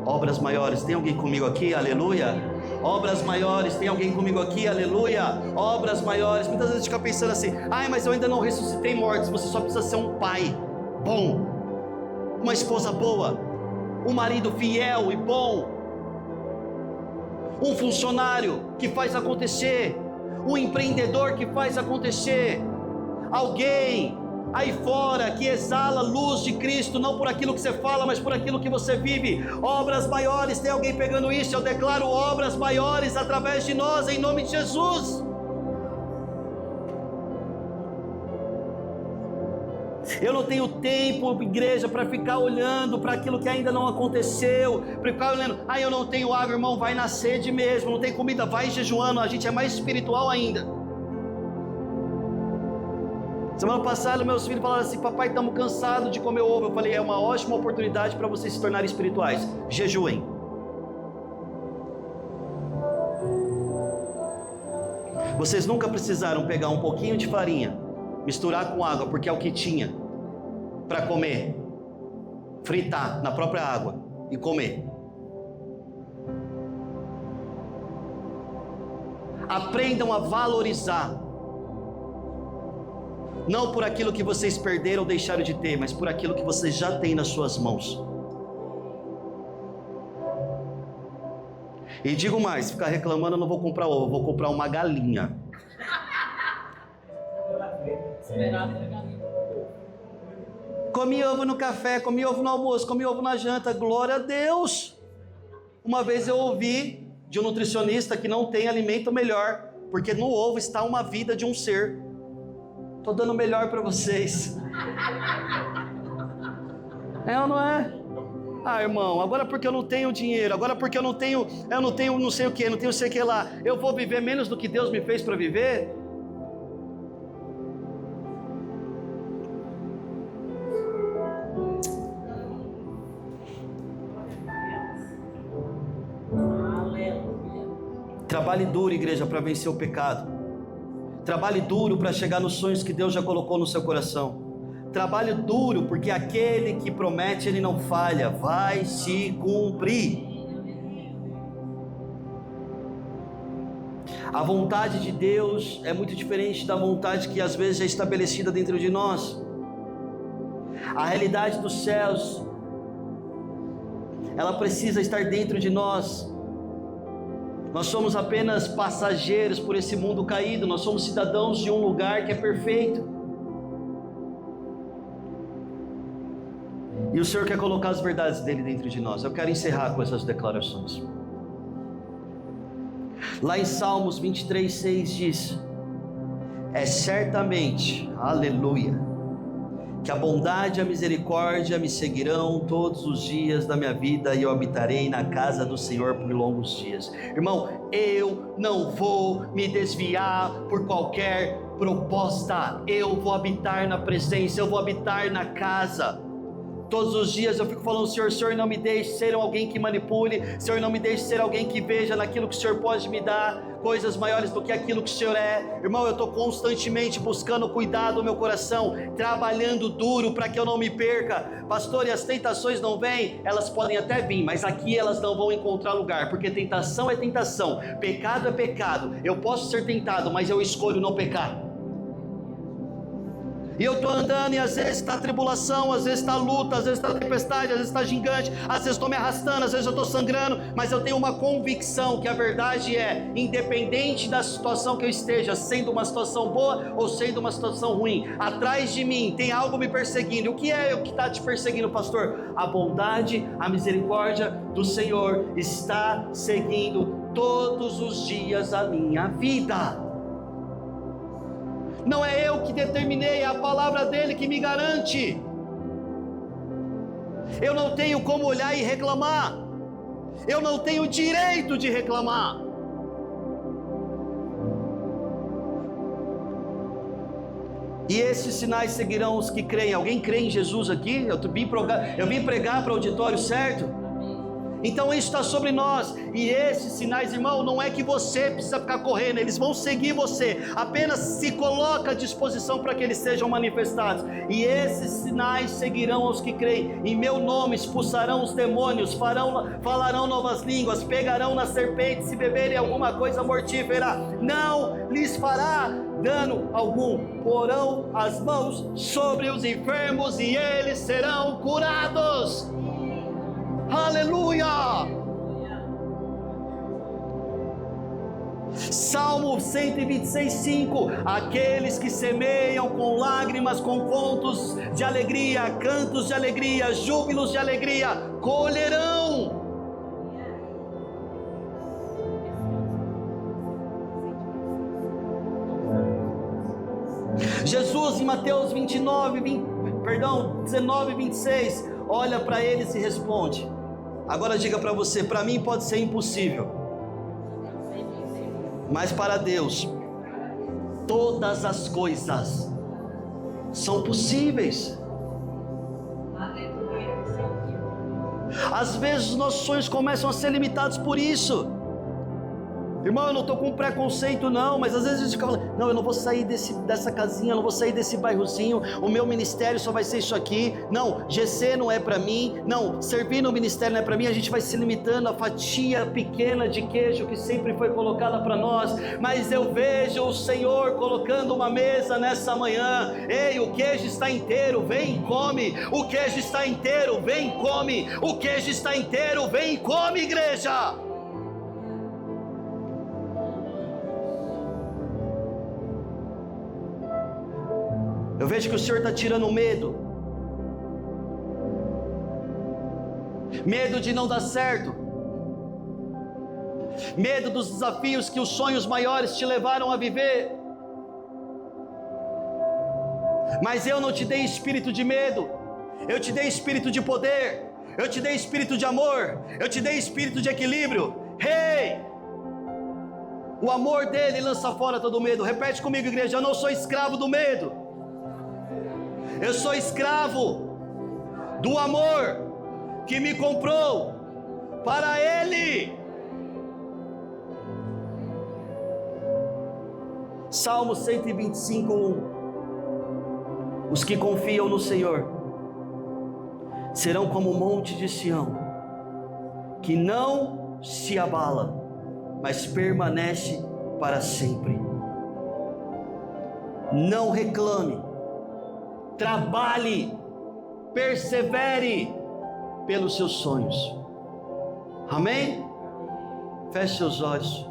Obras maiores, tem alguém comigo aqui? Aleluia. Obras maiores, tem alguém comigo aqui? Aleluia. Obras maiores. Muitas vezes a gente fica pensando assim: ai, mas eu ainda não ressuscitei mortos. Você só precisa ser um pai bom, uma esposa boa, um marido fiel e bom, um funcionário que faz acontecer, um empreendedor que faz acontecer, alguém aí fora que exala a luz de Cristo, não por aquilo que você fala, mas por aquilo que você vive. Obras maiores, tem alguém pegando isso? Eu declaro obras maiores através de nós, em nome de Jesus. Eu não tenho tempo, igreja, para ficar olhando para aquilo que ainda não aconteceu, para ficar olhando: eu não tenho água, irmão, vai na sede mesmo, não tem comida, vai jejuando. A gente é mais espiritual ainda. Semana passada meus filhos falaram assim: papai, estamos cansados de comer ovo. Eu falei: é uma ótima oportunidade para vocês se tornarem espirituais. Jejuem. Vocês nunca precisaram pegar um pouquinho de farinha, misturar com água, porque é o que tinha para comer, fritar na própria água e comer. Aprendam a valorizar, não por aquilo que vocês perderam ou deixaram de ter, mas por aquilo que vocês já têm nas suas mãos. E digo mais: se ficar reclamando, eu não vou comprar ovo, eu vou comprar uma galinha. Comi ovo no café, comi ovo no almoço, comi ovo na janta, glória a Deus. Uma vez eu ouvi de um nutricionista que não tem alimento melhor, porque no ovo está uma vida de um ser. Estou dando melhor para vocês. É ou não é? Ah, irmão, agora porque eu não tenho dinheiro, agora porque eu não tenho não sei o que, não tenho sei o que lá, eu vou viver menos do que Deus me fez para viver? Trabalhe duro, igreja, para vencer o pecado. Trabalhe duro para chegar nos sonhos que Deus já colocou no seu coração. Trabalhe duro, porque aquele que promete, ele não falha, vai se cumprir. A vontade de Deus é muito diferente da vontade que às vezes é estabelecida dentro de nós. A realidade dos céus ela precisa estar dentro de nós. Nós somos apenas passageiros por esse mundo caído, nós somos cidadãos de um lugar que é perfeito. E o Senhor quer colocar as verdades dele dentro de nós. Eu quero encerrar com essas declarações. Lá em Salmos 23:6 diz: é certamente, aleluia, que a bondade e a misericórdia me seguirão todos os dias da minha vida e eu habitarei na casa do Senhor por longos dias. Irmão, eu não vou me desviar por qualquer proposta. Eu vou habitar na presença, eu vou habitar na casa. Todos os dias eu fico falando: Senhor, não me deixe ser alguém que manipule, Senhor, não me deixe ser alguém que veja naquilo que o Senhor pode me dar coisas maiores do que aquilo que o Senhor é. Irmão, eu estou constantemente buscando cuidar do meu coração, trabalhando duro para que eu não me perca. Pastor, e as tentações não vêm? Elas podem até vir, mas aqui elas não vão encontrar lugar, porque tentação é tentação, pecado é pecado. Eu posso ser tentado, mas eu escolho não pecar. E eu estou andando e às vezes está tribulação, às vezes está luta, às vezes está tempestade, às vezes está gigante, às vezes estou me arrastando, às vezes eu estou sangrando, mas eu tenho uma convicção que a verdade é, independente da situação que eu esteja, sendo uma situação boa ou sendo uma situação ruim, atrás de mim tem algo me perseguindo. O que é o que está te perseguindo, pastor? A bondade, a misericórdia do Senhor está seguindo todos os dias a minha vida. Não é eu que determinei, é a palavra dele que me garante. Eu não tenho como olhar e reclamar. Eu não tenho direito de reclamar. E esses sinais seguirão os que creem. Alguém crê em Jesus aqui? Eu vim pregar para o auditório certo? Então isso está sobre nós. E esses sinais, irmão, não é que você precisa ficar correndo, eles vão seguir você. Apenas se coloca à disposição para que eles sejam manifestados. E esses sinais seguirão aos que creem. Em meu nome expulsarão os demônios, falarão novas línguas, pegarão nas serpentes, se beberem alguma coisa mortífera, não lhes fará dano algum. Porão as mãos sobre os enfermos e eles serão curados. Aleluia! Salmo 126:5: aqueles que semeiam com lágrimas, com contos de alegria, cantos de alegria, júbilos de alegria, colherão. Jesus em Mateus 19:26, olha para eles e responde. Agora diga para você: para mim pode ser impossível, mas para Deus todas as coisas são possíveis. Às vezes os nossos sonhos começam a ser limitados por isso. Irmão, eu não estou com preconceito não, mas às vezes a gente fica falando: não, eu não vou sair dessa casinha, eu não vou sair desse bairrozinho, o meu ministério só vai ser isso aqui, não, GC não é para mim, não, servir no ministério não é para mim. A gente vai se limitando à fatia pequena de queijo que sempre foi colocada para nós. Mas eu vejo o Senhor colocando uma mesa nessa manhã. Ei, o queijo está inteiro, vem e come. O queijo está inteiro, vem e come. O queijo está inteiro, vem e come, igreja. Eu vejo que o Senhor está tirando o medo. Medo de não dar certo. Medo dos desafios que os sonhos maiores te levaram a viver. Mas eu não te dei espírito de medo. Eu te dei espírito de poder. Eu te dei espírito de amor. Eu te dei espírito de equilíbrio. O amor dele lança fora todo medo. Repete comigo, igreja: eu não sou escravo do medo. Eu sou escravo do amor que me comprou para Ele. Salmo 125:1: os que confiam no Senhor serão como o monte de Sião, que não se abala, mas permanece para sempre. Não reclame. Trabalhe, persevere pelos seus sonhos. Amém? Feche seus olhos.